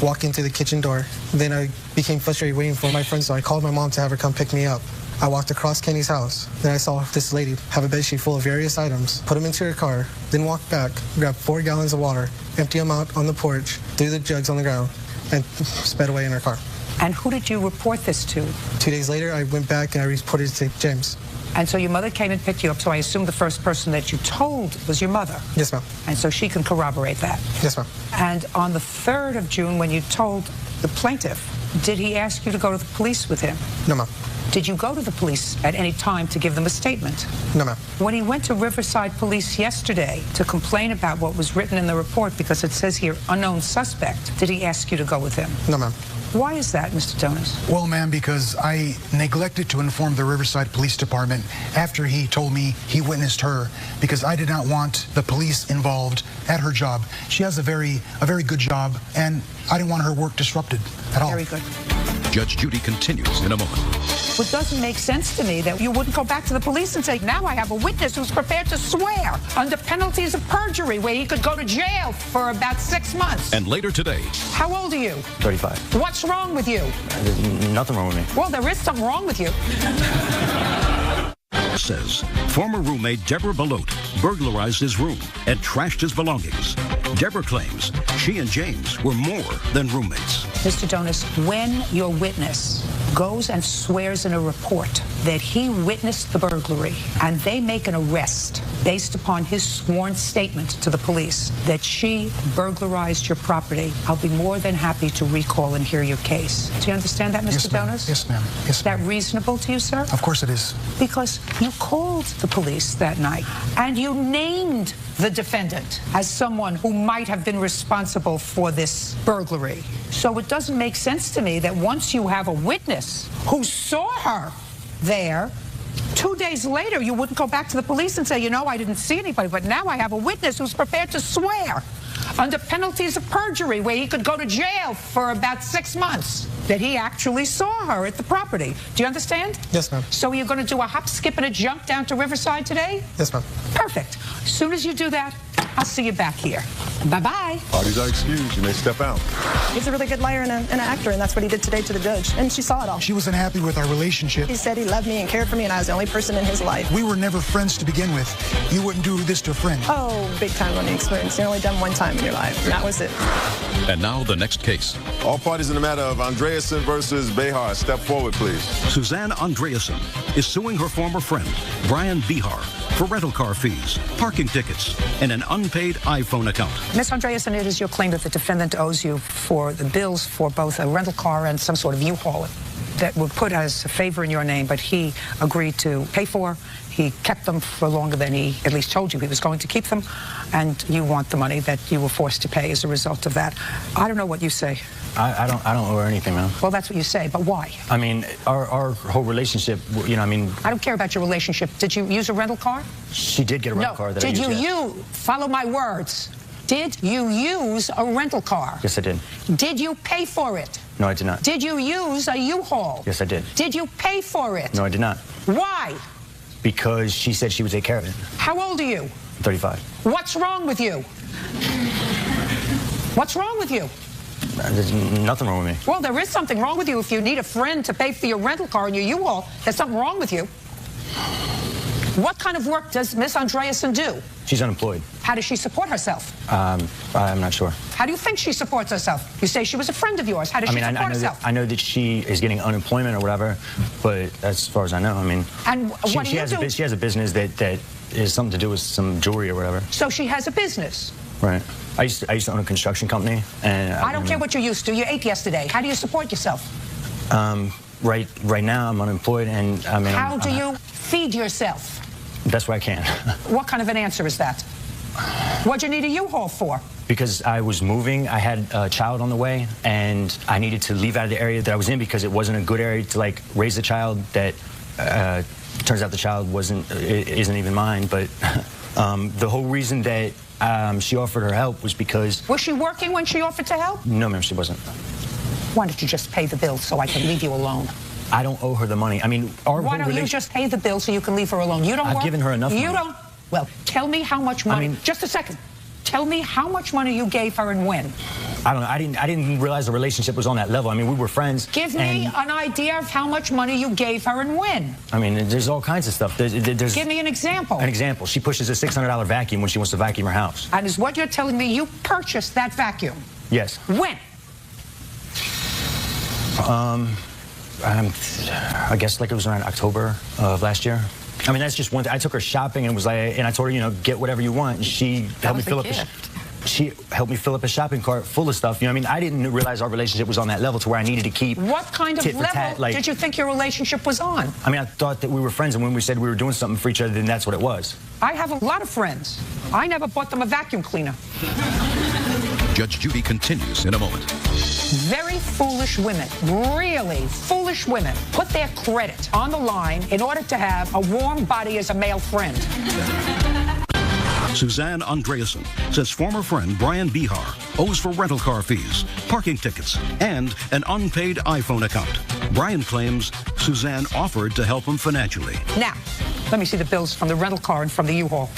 walk into the kitchen door. Then I became frustrated waiting for my friend, so I called my mom to have her come pick me up. I walked across Kenny's house. Then I saw this lady have a bedsheet full of various items, put them into her car, then walked back, grabbed 4 gallons of water, empty them out on the porch, threw the jugs on the ground, and sped away in her car. And who did you report this to? 2 days later, I went back and I reported it to James. And so your mother came and picked you up, so I assume the first person that you told was your mother. Yes, ma'am. And so she can corroborate that. Yes, ma'am. And on the 3rd of June, when you told the plaintiff, did he ask you to go to the police with him? No, ma'am. Did you go to the police at any time to give them a statement? No, ma'am. When he went to Riverside Police yesterday to complain about what was written in the report, because it says here, unknown suspect, did he ask you to go with him? No, ma'am. Why is that, Mr. Donis? Well, ma'am, because I neglected to inform the Riverside Police Department after he told me he witnessed her, because I did not want the police involved at her job. She has a very good job, and I didn't want her work disrupted at all. Very good. Judge Judy continues in a moment. It doesn't make sense to me that you wouldn't go back to the police and say, now I have a witness who's prepared to swear under penalties of perjury, where he could go to jail for about 6 months. And later today. How old are you? 35. What's wrong with you? There's nothing wrong with me. Well, there is something wrong with you. Says former roommate Deborah Belote burglarized his room and trashed his belongings. Deborah claims she and James were more than roommates. Mr. Donis, when your witness goes and swears in a report that he witnessed the burglary and they make an arrest based upon his sworn statement to the police that she burglarized your property, I'll be more than happy to recall and hear your case. Do you understand that, Mr. Donis? Yes, ma'am. Yes, is that reasonable to you, sir? Of course it is. Because you called the police that night and you named the defendant as someone who might have been responsible for this burglary. So it doesn't make sense to me that once you have a witness who saw her there, 2 days later you wouldn't go back to the police and say, you know, I didn't see anybody, but now I have a witness who's prepared to swear under penalties of perjury, where he could go to jail for about 6 months, that he actually saw her at the property. Do you understand? Yes, ma'am. So you're going to do a hop, skip, and a jump down to Riverside today? Yes, ma'am. Perfect. As soon as you do that, I'll see you back here. Bye-bye. Parties are excused. You may step out. He's a really good liar and an actor, and that's what he did today to the judge. And she saw it all. She wasn't happy with our relationship. He said he loved me and cared for me, and I was the only person in his life. We were never friends to begin with. You wouldn't do this to a friend. Oh, big time learning experience. You're only done one time in your life, and that was it. And now the next case. All parties in the matter of Andreasen versus Behar, step forward, please. Suzanne Andreasen is suing her former friend, Brian Behar, for rental car fees, parking tickets, and an unpaid iPhone account. Ms. Andreasen, it is your claim that the defendant owes you for the bills for both a rental car and some sort of U-Haul that were put as a favor in your name, but he agreed to pay for. He kept them for longer than he at least told you he was going to keep them, and you want the money that you were forced to pay as a result of that. I don't know what you say. I don't owe her anything, ma'am. Well, that's what you say, but why? I mean, our whole relationship, you know, I mean... I don't care about your relationship. Did you use a rental car? She did get a rental car that I used. Did you follow my words? Did you use a rental car? Yes, I did. Did you pay for it? No, I did not. Did you use a U-Haul? Yes, I did. Did you pay for it? No, I did not. Why? Because she said she would take care of it. How old are you? 35. What's wrong with you? What's wrong with you? There's nothing wrong with me. Well, there is something wrong with you. If you need a friend to pay for your rental car and your U-Haul, there's something wrong with you. What kind of work does Miss Andreasen do? She's unemployed. How does she support herself? I'm not sure. How do you think she supports herself? You say she was a friend of yours. How does she support herself? I know that she is getting unemployment or whatever, but as far as I know, I mean, and what she has a business that is something to do with some jewelry or whatever. So she has a business. Right. I used to own a construction company, and I don't care what you used to. You ate yesterday. How do you support yourself? Right now I'm unemployed, and I mean. How do you feed yourself? Best way I can. What kind of an answer is that? What'd you need a U-Haul for? Because I was moving, I had a child on the way, and I needed to leave out of the area that I was in because it wasn't a good area to like raise a child. That turns out the child isn't even mine. But the whole reason that she offered her help was because. Was she working when she offered to help? No, ma'am, she wasn't. Why don't you just pay the bill so I can leave you alone? I don't owe her the money. I mean, why don't you just pay the bill so you can leave her alone? You don't work. I've given her enough money. You don't. Well, tell me how much money. Just a second. Tell me how much money you gave her and when. I don't know. I didn't realize the relationship was on that level. I mean, we were friends. Give me an idea of how much money you gave her and when. I mean, there's all kinds of stuff. Give me an example. An example. She pushes a $600 vacuum when she wants to vacuum her house. And is what you're telling me you purchased that vacuum? Yes. When? I guess like it was around October of last year. I mean, that's just one thing. I took her shopping and was like, and I told her, you know, get whatever you want. And she helped me fill up. She helped me fill up a shopping cart full of stuff. You know what I mean? I didn't realize our relationship was on that level to where I needed to keep. What kind of level did you think your relationship was on? I mean, I thought that we were friends, and when we said we were doing something for each other, then that's what it was. I have a lot of friends. I never bought them a vacuum cleaner. Judge Judy continues in a moment. Very foolish women, really foolish women, put their credit on the line in order to have a warm body as a male friend. Suzanne Andreasen says former friend Brian Bihar owes for rental car fees, parking tickets, and an unpaid iPhone account. Brian claims Suzanne offered to help him financially. Now, let me see the bills from the rental car and from the U-Haul.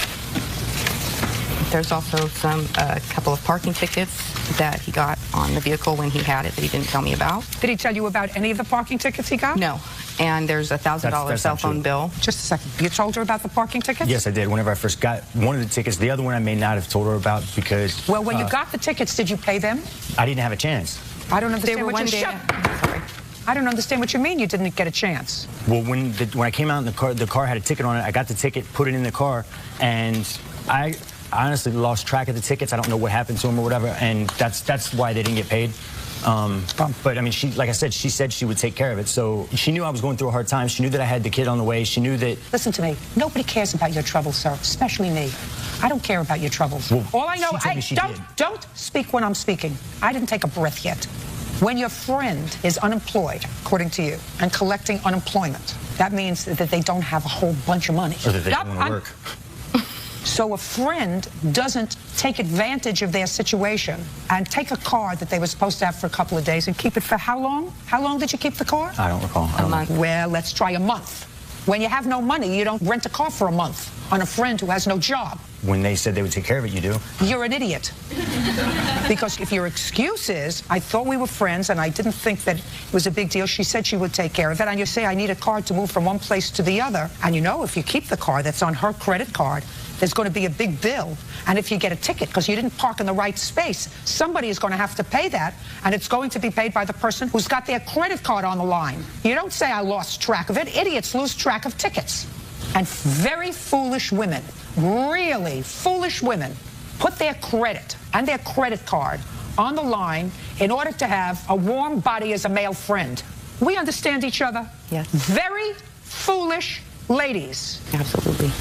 There's also a couple of parking tickets that he got on the vehicle when he had it that he didn't tell me about. Did he tell you about any of the parking tickets he got? No. And there's a $1,000 cell phone bill. Just a second. You told her about the parking tickets? Yes, I did. Whenever I first got one of the tickets, the other one I may not have told her about because. Well, when you got the tickets, did you pay them? I didn't have a chance. I don't understand what you I don't understand what you mean you didn't get a chance. Well, when I came out in the car had a ticket on it. I got the ticket, put it in the car, and I honestly lost track of the tickets. I don't know what happened to them or whatever, and that's why they didn't get paid. But I mean, like I said, she said she would take care of it. So she knew I was going through a hard time. She knew that I had the kid on the way. She knew that. Listen to me. Nobody cares about your troubles, sir, especially me. I don't care about your troubles. Well, all I know, don't speak when I'm speaking. I didn't take a breath yet. When your friend is unemployed, according to you, and collecting unemployment, that means that they don't have a whole bunch of money. Or that they don't want to work. So a friend doesn't take advantage of their situation and take a car that they were supposed to have for a couple of days and keep it for how long? How long did you keep the car? I don't recall. A month. Well, let's try a month. When you have no money, you don't rent a car for a month on a friend who has no job. When they said they would take care of it, you do. You're an idiot. Because if your excuse is, I thought we were friends and I didn't think that it was a big deal, she said she would take care of it, and you say, I need a car to move from one place to the other, and you know if you keep the car that's on her credit card, there's going to be a big bill, and if you get a ticket because you didn't park in the right space, somebody is going to have to pay that, and it's going to be paid by the person who's got their credit card on the line. You don't say I lost track of it. Idiots lose track of tickets. And very foolish women, really foolish women, put their credit and their credit card on the line in order to have a warm body as a male friend. We understand each other? Yes. Very foolish ladies. Absolutely.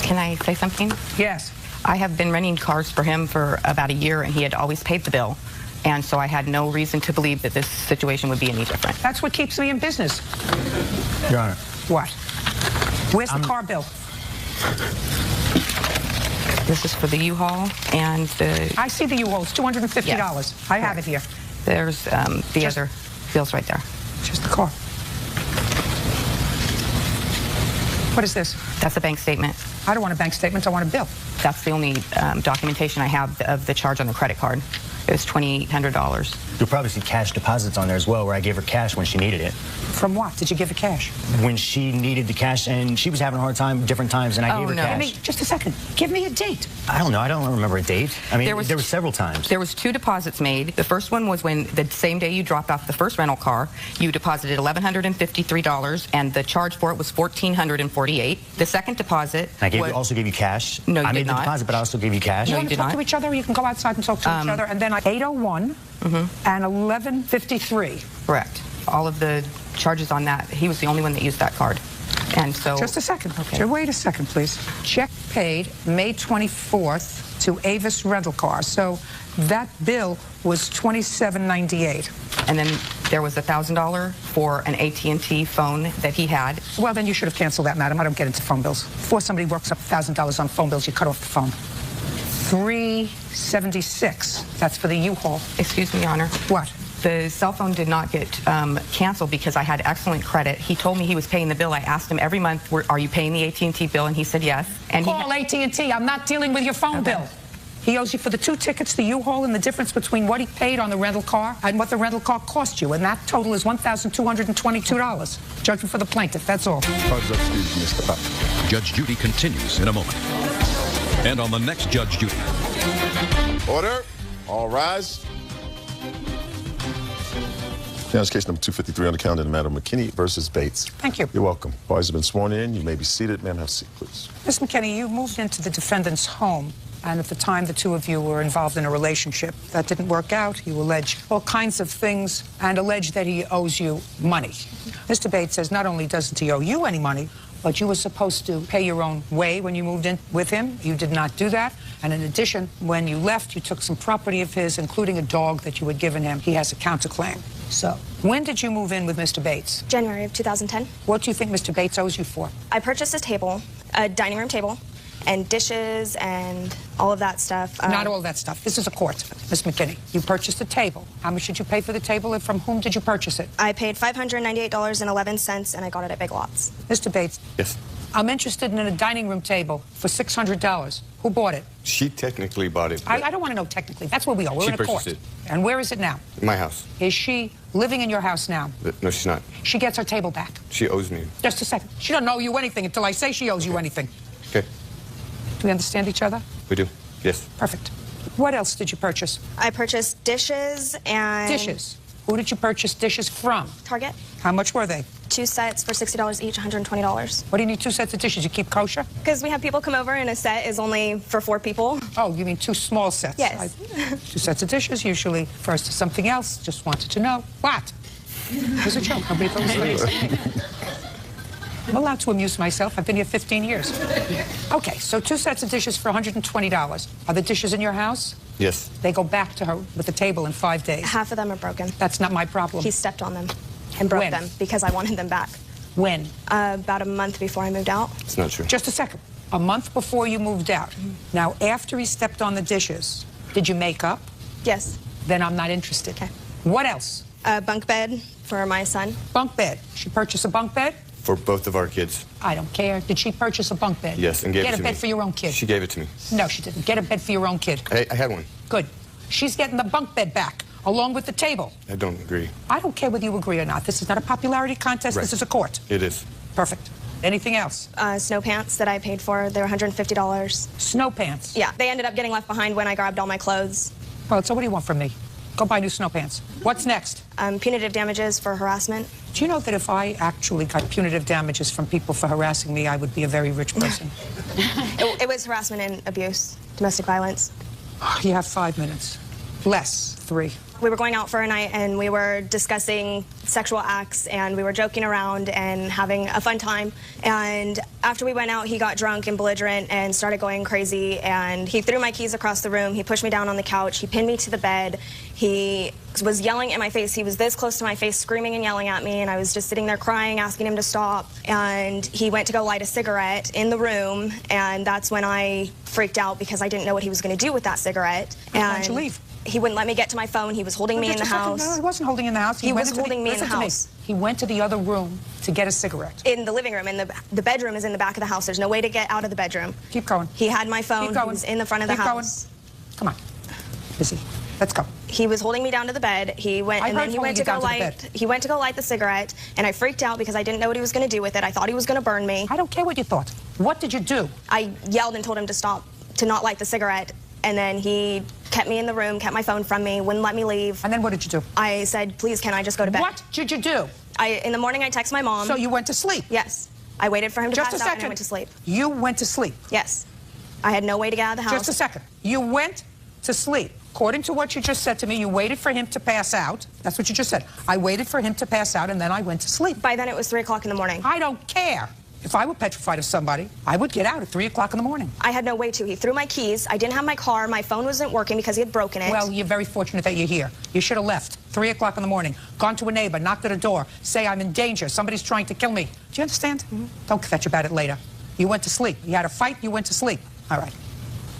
Can I say something? Yes. I have been renting cars for him for about a year, and he had always paid the bill. And so I had no reason to believe that this situation would be any different. That's what keeps me in business. Your Honor. What? Where's the car bill? This is for the U-Haul and the... I see the U-Haul. It's $250. Yes. I have it here. There's the other bills right there. Just the car. What is this? That's a bank statement. I don't want a bank statement. I want a bill. That's the only documentation I have of the charge on the credit card. It was $2,800. You'll probably see cash deposits on there as well, where I gave her cash when she needed it. From what? Did you give her cash? When she needed the cash, and she was having a hard time different times, and I gave her cash. Just a second. Give me a date. I don't know. I don't remember a date. I mean, there were several times. There was 2 deposits made. The first one was when the same day you dropped off the first rental car, you deposited $1,153, and the charge for it was $1,448. The second deposit also gave you cash. No, you I made did the not. deposit, but I also gave you cash. You want to talk to each other? You can go outside and talk to each other. And then 801 and 1153. Correct. All of the charges on that, he was the only one that used that card. And so... Just a second. Okay. Wait a second, please. Check paid May 24th to Avis Rental Car. So that bill was $27.98. And then there was $1,000 for an AT&T phone that he had. Well, then you should have canceled that, madam. I don't get into phone bills. Before somebody works up $1,000 on phone bills, you cut off the phone. $376. That's for the U-Haul. Excuse me, Your Honor. What? The cell phone did not get canceled because I had excellent credit. He told me he was paying the bill. I asked him every month, are you paying the AT&T bill? And he said yes. And call AT&T. I'm not dealing with your phone bill. He owes you for the 2 tickets, the U-Haul, and the difference between what he paid on the rental car and what the rental car cost you. And that total is $1,222. Judgment for the plaintiff. That's all. Judge Judy continues in a moment. And on the next Judge Judy. Order. All rise. Now, it's case number 253 on the calendar, the matter of McKinney versus Bates. Thank you. You're welcome. Parties have been sworn in. You may be seated. Ma'am, have a seat, please. Ms. McKinney, you moved into the defendant's home, and at the time the 2 of you were involved in a relationship. That didn't work out. You allege all kinds of things and allege that he owes you money. Mr. Bates says not only doesn't he owe you any money, but you were supposed to pay your own way when you moved in with him. You did not do that. And in addition, when you left, you took some property of his, including a dog that you had given him. He has a counterclaim. So, when did you move in with Mr. Bates? January of 2010. What do you think Mr. Bates owes you for? I purchased a table, a dining room table, and dishes and all of that stuff. Not all that stuff. This is a court, Ms. McKinney. You purchased a table. How much did you pay for the table, and from whom did you purchase it? I paid $598.11, and I got it at Big Lots. Mr. Bates. Yes. I'm interested in a dining room table for $600. Who bought it? She technically bought it. I don't want to know technically. That's where we are. We're in a court. She purchased it. And where is it now? My house. Is she living in your house now? No, she's not. She gets her table back. She owes me. Just a second. She doesn't owe you anything until I say she owes you anything. Okay. Do we understand each other? We do. Yes. Perfect. What else did you purchase? I purchased dishes and... Dishes? Who did you purchase dishes from? Target. How much were they? 2 sets for $60 each, $120. What do you need 2 sets of dishes? You keep kosher? Because we have people come over and a set is only for 4 people. Oh, you mean 2 small sets? Yes. 2 sets of dishes, usually. First is something else. Just wanted to know. What? It was a joke. Nobody thought it was funny. I'm allowed to amuse myself. I've been here 15 years. Okay, so 2 sets of dishes for $120. Are the dishes in your house? Yes. They go back to her with the table in 5 days. Half of them are broken. That's not my problem. He stepped on them and broke them because I wanted them back. When? About a month before I moved out. It's not true. Just a second. A month before you moved out. Now, after he stepped on the dishes, did you make up? Yes. Then I'm not interested. Okay. What else? A bunk bed for my son. Bunk bed. She purchased a bunk bed? For both of our kids. I don't care. Did she purchase a bunk bed? Yes, and gave it to me. Get a bed for your own kid. She gave it to me. No, she didn't. Get a bed for your own kid. I had one. Good. She's getting the bunk bed back, along with the table. I don't agree. I don't care whether you agree or not. This is not a popularity contest. Right. This is a court. It is. Perfect. Anything else? Snow pants that I paid for. They were $150. Snow pants? Yeah. They ended up getting left behind when I grabbed all my clothes. Well, so what do you want from me? Go buy new snow pants. What's next? Punitive damages for harassment. Do you know that if I actually got punitive damages from people for harassing me, I would be a very rich person? It was harassment and abuse, domestic violence. You have 5 minutes. Less, 3. We were going out for a night and we were discussing sexual acts and we were joking around and having a fun time. And after we went out, he got drunk and belligerent and started going crazy. And he threw my keys across the room. He pushed me down on the couch. He pinned me to the bed. He was yelling in my face. He was this close to my face, screaming and yelling at me. And I was just sitting there crying, asking him to stop. And he went to go light a cigarette in the room. And that's when I freaked out because I didn't know what he was going to do with that cigarette. Why'd you leave? He wouldn't let me get to my phone. He was holding me in the house. No, he wasn't holding in the house. He was holding me in the house. He went to the other room to get a cigarette. In the living room, and the bedroom is in the back of the house. There's no way to get out of the bedroom. Keep going. He had my phone. Keep going. He was in the front of the house. Come on. Busy. Let's go. He was holding me down to the bed. He went to go light the cigarette, and I freaked out because I didn't know what he was going to do with it. I thought he was going to burn me. I don't care what you thought. What did you do? I yelled and told him to stop, to not light the cigarette, and then he kept me in the room, kept my phone from me, wouldn't let me leave. And then what did you do? I said, please, can I just go to bed? What did you do? In the morning, I texted my mom. So you went to sleep? Yes. I waited for him to Just pass a out, second. and I went to sleep. You went to sleep? Yes. I had no way to get out of the house. Just a second. You went to sleep. According to what you just said to me, you waited for him to pass out. That's what you just said. I waited for him to pass out, and then I went to sleep. By then, it was 3 o'clock in the morning. I don't care. If I were petrified of somebody, I would get out at 3 o'clock in the morning. I had no way to. He threw my keys. I didn't have my car. My phone wasn't working because he had broken it. Well, you're very fortunate that you're here. You should have left. 3 o'clock in the morning. Gone to a neighbor, knocked at a door, say, I'm in danger. Somebody's trying to kill me. Do you understand? Mm-hmm. Don't fetch about it later. You went to sleep. You had a fight, you went to sleep. All right.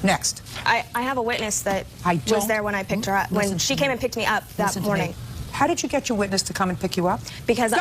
Next. I have a witness that was there when I picked her up, when she came and picked me up that morning. How did you get your witness to come and pick you up? Because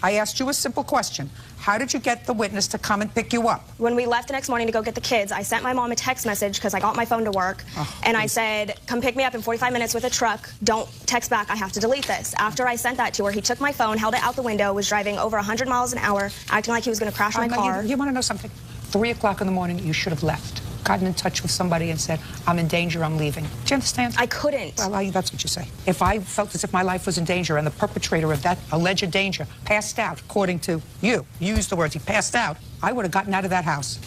I asked you a simple question. How did you get the witness to come and pick you up? When we left the next morning to go get the kids, I sent my mom a text message because I got my phone to work, and I said, come pick me up in 45 minutes with a truck. Don't text back. I have to delete this. After I sent that to her, he took my phone, held it out the window, was driving over 100 miles an hour, acting like he was going to crash my car. You want to know something? 3 o'clock in the morning, you should have left. Gotten in touch with somebody and said, I'm in danger, I'm leaving. Do you understand? I couldn't. Well, that's what you say. If I felt as if my life was in danger and the perpetrator of that alleged danger passed out, according to you used the words, he passed out, I would have gotten out of that house.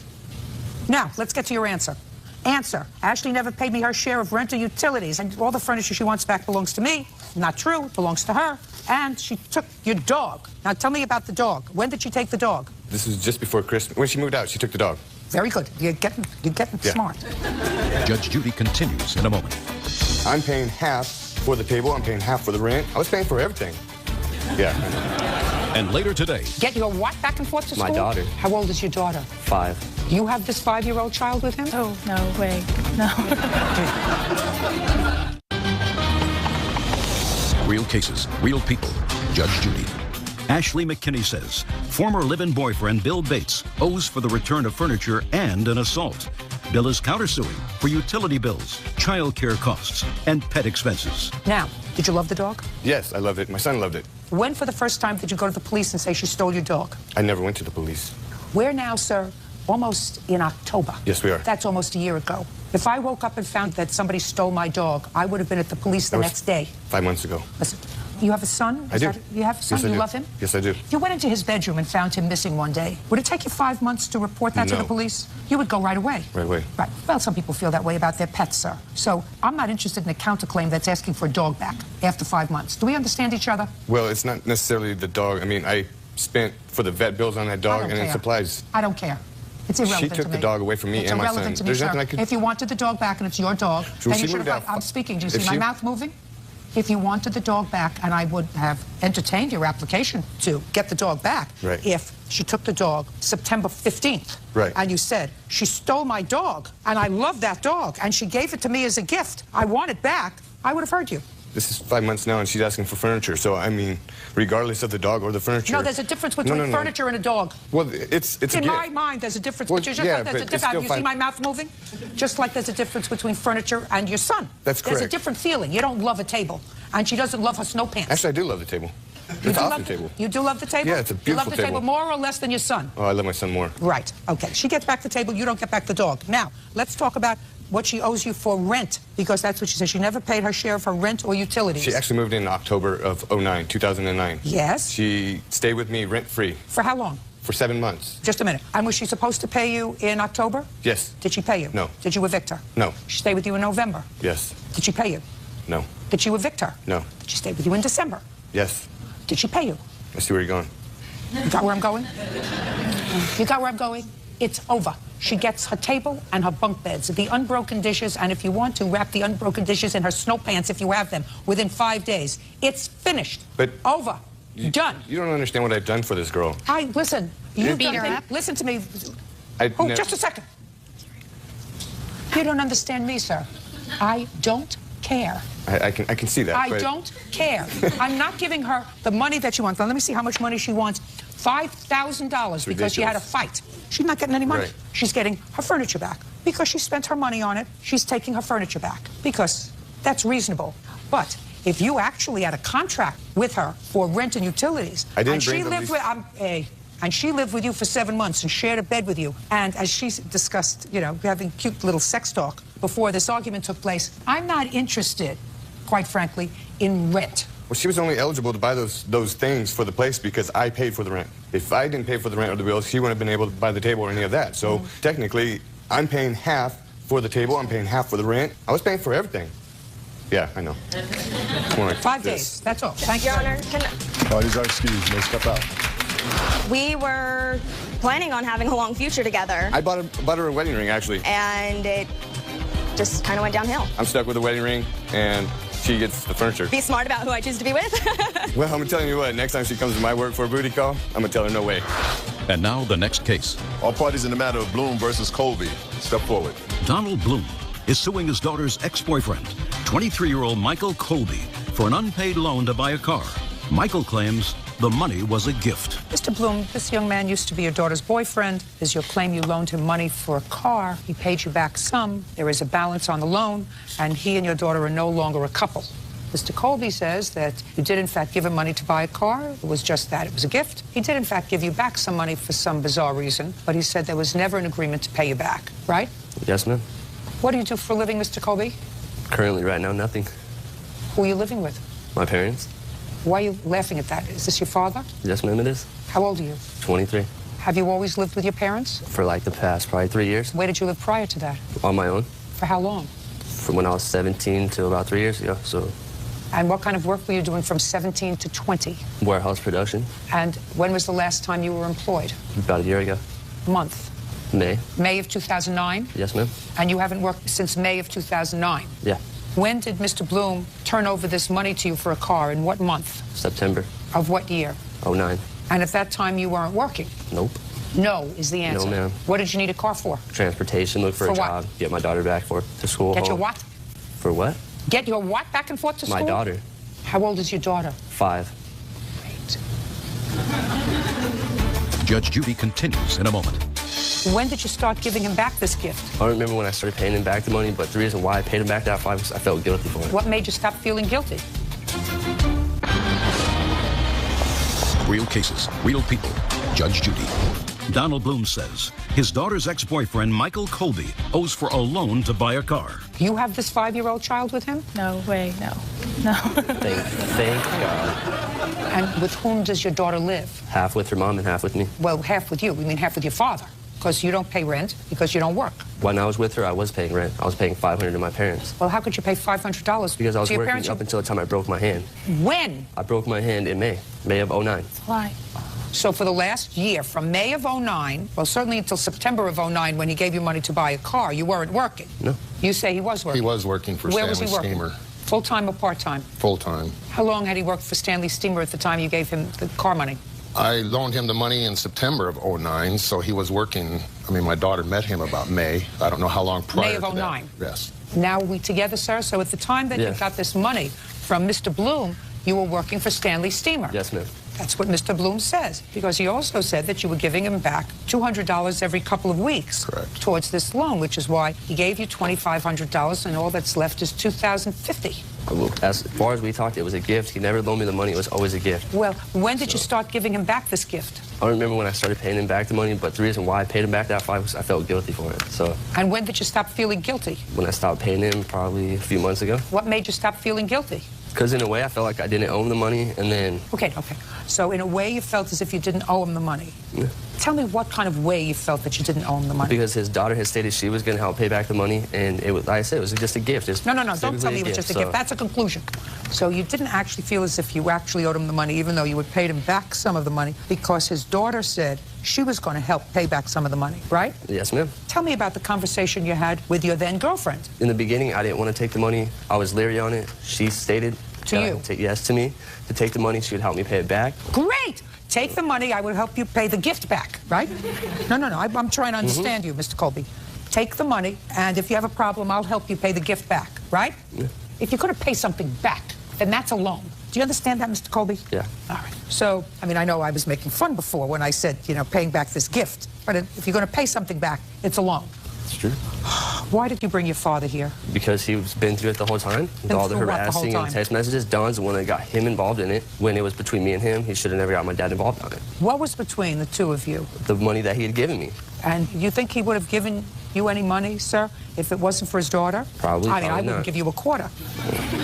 Now, let's get to your answer. Answer. Ashley never paid me her share of rent or utilities, and all the furniture she wants back belongs to me. Not true. It belongs to her. And she took your dog. Now, tell me about the dog. When did she take the dog? This was just before Christmas. When she moved out, she took the dog. Very good. You're getting smart. Judge Judy continues in a moment. I'm paying half for the table. I'm paying half for the rent. I was paying for everything. Yeah. And later today. Get your what back and forth to school? My daughter. How old is your daughter? 5. You have this 5-year-old child with him? Oh, no way. No. Real cases, real people. Judge Judy. Ashley McKinney says former live-in boyfriend Bill Bates owes for the return of furniture and an assault. Bill is countersuing for utility bills, child care costs, and pet expenses. Now, did you love the dog? Yes, I loved it. My son loved it. When for the first time did you go to the police and say she stole your dog? I never went to the police. We're now, sir, almost in October. Yes, we are. That's almost a year ago. If I woke up and found that somebody stole my dog, I would have been at the police the next day. 5 months ago. Listen, you have a son? I do. You have a son? Yes, I you do. love him? Yes, I do. If you went into his bedroom and found him missing one day, would it take you 5 months to report that to the police? You would go right away. Right away. Right. Well, some people feel that way about their pets, sir. So I'm not interested in a counterclaim that's asking for a dog back after 5 months. Do we understand each other? Well, it's not necessarily the dog. I mean, I spent for the vet bills on that dog and then supplies. I don't care. It's irrelevant She took the dog away from me and my son. To me, There's sir. nothing I could... If you wanted the dog back and it's your dog, So then she you should moved have... out. I'm speaking. Do you see my mouth moving? If you wanted the dog back, and I would have entertained your application to get the dog back, right. If she took the dog September 15th, right. And you said, she stole my dog, and I love that dog, and she gave it to me as a gift, I want it back, I would have heard you. This is 5 months now, and she's asking for furniture. So, I mean, regardless of the dog or the furniture... No, there's a difference between furniture and a dog. Well, it's in a my gift. mind, there's a difference. Well, Just yeah, like there's a but it's difference. still You see my mouth moving? Just like there's a difference between furniture and your son. That's correct. There's a different feeling. You don't love a table, and she doesn't love her snow pants. Actually, I do love the table. It's an awesome table. You do love the table? Yeah, it's a beautiful table. You love the table more or less than your son? Oh, I love my son more. Right. Okay. She gets back the table. You don't get back the dog. Now, let's talk about what she owes you for rent, because that's what she said. She never paid her share of her rent or utilities. She actually moved in October of 2009. Yes. She stayed with me rent-free. For how long? For 7 months. Just a minute. And was she supposed to pay you in October? Yes. Did she pay you? No. Did you evict her? No. She stayed with you in November? Yes. Did she pay you? No. Did you evict her? No. Did she stay with you in December? Yes. Did she pay you? I see where you're going. You got where I'm going? You got where I'm going? It's over. She gets her table and her bunk beds, the unbroken dishes, and if you want to, wrap the unbroken dishes in her snow pants if you have them, within 5 days. It's finished. But over. Done. You don't understand what I've done for this girl. Listen. You beat her up? Listen to me. Just a second. You don't understand me, sir. I don't care. I can see that. I but... don't care. I'm not giving her the money that she wants. Now, let me see how much money she wants. $5,000 because she had a fight. She's not getting any money. Right. She's getting her furniture back. Because she spent her money on it, she's taking her furniture back. Because that's reasonable. But if you actually had a contract with her for rent and utilities, I didn't and she lived with and she lived with you for 7 months and shared a bed with you, and as she discussed, you know, having cute little sex talk before this argument took place, I'm not interested, quite frankly, in rent. Well, she was only eligible to buy those things for the place because I paid for the rent. If I didn't pay for the rent or the bills, she wouldn't have been able to buy the table or any of that. So technically, I'm paying half for the table, I'm paying half for the rent. I was paying for everything. Yeah, I know. 5 days, that's all. Thank you. Your Honor, Parties are excused. May step out. we were planning on having a long future together. I bought her a wedding ring, actually. And it just kind of went downhill. I'm stuck with a wedding ring, and she gets the furniture. Be smart about who I choose to be with. Well, I'm telling you what, next time she comes to my work for a booty call, I'm gonna tell her no way. And now the next case. All parties in the matter of Bloom versus Colby. Step forward. Donald Bloom is suing his daughter's ex-boyfriend, 23-year-old Michael Colby, for an unpaid loan to buy a car. Michael claims the money was a gift. Mr. Bloom, this young man used to be your daughter's boyfriend. There's your claim you loaned him money for a car. He paid you back some. There is a balance on the loan, and he and your daughter are no longer a couple. Mr. Colby says that you did, in fact, give him money to buy a car. It was just that. It was a gift. He did, in fact, give you back some money for some bizarre reason, but he said there was never an agreement to pay you back, right? Yes, ma'am. What do you do for a living, Mr. Colby? Currently, right now, nothing. Who are you living with? My parents. Why are you laughing at that? Is this your father? Yes, ma'am, it is. How old are you? 23. Have you always lived with your parents? For like the past probably 3 years. Where did you live prior to that? On my own. For how long? From when I was 17 to about 3 years ago, so. And what kind of work were you doing from 17 to 20? Warehouse production. And when was the last time you were employed? About a year ago. Month? May. May of 2009? Yes, ma'am. And you haven't worked since May of 2009? Yeah. When did Mr. Bloom turn over this money to you for a car? In what month? September. Of what year? 09. And at that time you weren't working? Nope. No is the answer. No, ma'am. What did you need a car for? Transportation, look for a job, get my daughter back to school. Get your what? For what? Get your what back and forth to school? My daughter. How old is your daughter? 5. Great. Judge Judy continues in a moment. When did you start giving him back this gift? I don't remember when I started paying him back the money, but the reason why I paid him back that 5 was I felt guilty for it. What made you stop feeling guilty? Real cases, real people. Judge Judy. Donald Bloom says his daughter's ex-boyfriend, Michael Colby, owes for a loan to buy a car. You have this 5-year-old child with him? No way, no. No. Thank God. And with whom does your daughter live? Half with her mom and half with me. Well, half with you. We mean half with your father. Because you don't pay rent, because you don't work. When I was with her, I was paying rent. I was paying $500 to my parents. Well, how could you pay $500 because I was to your working parents? up until the time I broke my hand. When? I broke my hand in May of 09. Why? So for the last year, from May of 09, well, certainly until September of 09, when he gave you money to buy a car, you weren't working. No. You say he was working. He was working for Where Stanley was he working? Steamer. Full-time or part-time? Full-time. How long had he worked for Stanley Steamer at the time you gave him the car money? I loaned him the money in September of 09, so he was working. I mean, my daughter met him about May. I don't know how long prior May of to 09. that. Yes. Now we together, sir? So at the time that you got this money from Mr. Bloom, you were working for Stanley Steamer. Yes, ma'am. That's what Mr. Bloom says, because he also said that you were giving him back $200 every couple of weeks towards this loan, which is why he gave you $2,500, and all that's left is $2,050. As far as we talked, it was a gift. He never loaned me the money. It was always a gift. Well, when did you start giving him back this gift? I don't remember when I started paying him back the money, but the reason why I paid him back that 5 was I felt guilty for it. So. And when did you stop feeling guilty? When I stopped paying him, probably a few months ago. What made you stop feeling guilty? Because in a way, I felt like I didn't owe him the money, and then... Okay. So in a way, you felt as if you didn't owe him the money. Yeah. Tell me what kind of way you felt that you didn't owe him the money. Because his daughter had stated she was going to help pay back the money, and it was, like I said, it was just a gift. No, don't tell me it was just a gift. That's a conclusion. So you didn't actually feel as if you actually owed him the money, even though you had paid him back some of the money, because his daughter said she was going to help pay back some of the money, right? Yes, ma'am. Tell me about the conversation you had with your then-girlfriend. In the beginning, I didn't want to take the money. I was leery on it. She stated... To you? Yes, to me. To take the money, she would help me pay it back. Great! Take the money, I would help you pay the gift back, right? No, I'm trying to understand you, Mr. Colby. Take the money, and if you have a problem, I'll help you pay the gift back, right? Yeah. If you're going to pay something back, then that's a loan. Do you understand that, Mr. Colby? Yeah. All right. So, I mean, I know I was making fun before when I said, you know, paying back this gift. But if you're going to pay something back, it's a loan. It's true. Why did you bring your father here? Because he's been through it the whole time. With all the harassing and text messages. Don's the one that got him involved in it. When it was between me and him, he should have never got my dad involved on it. What was between the two of you? The money that he had given me. And you think he would have given you any money, sir, if it wasn't for his daughter? Probably. I mean, I wouldn't give you a quarter.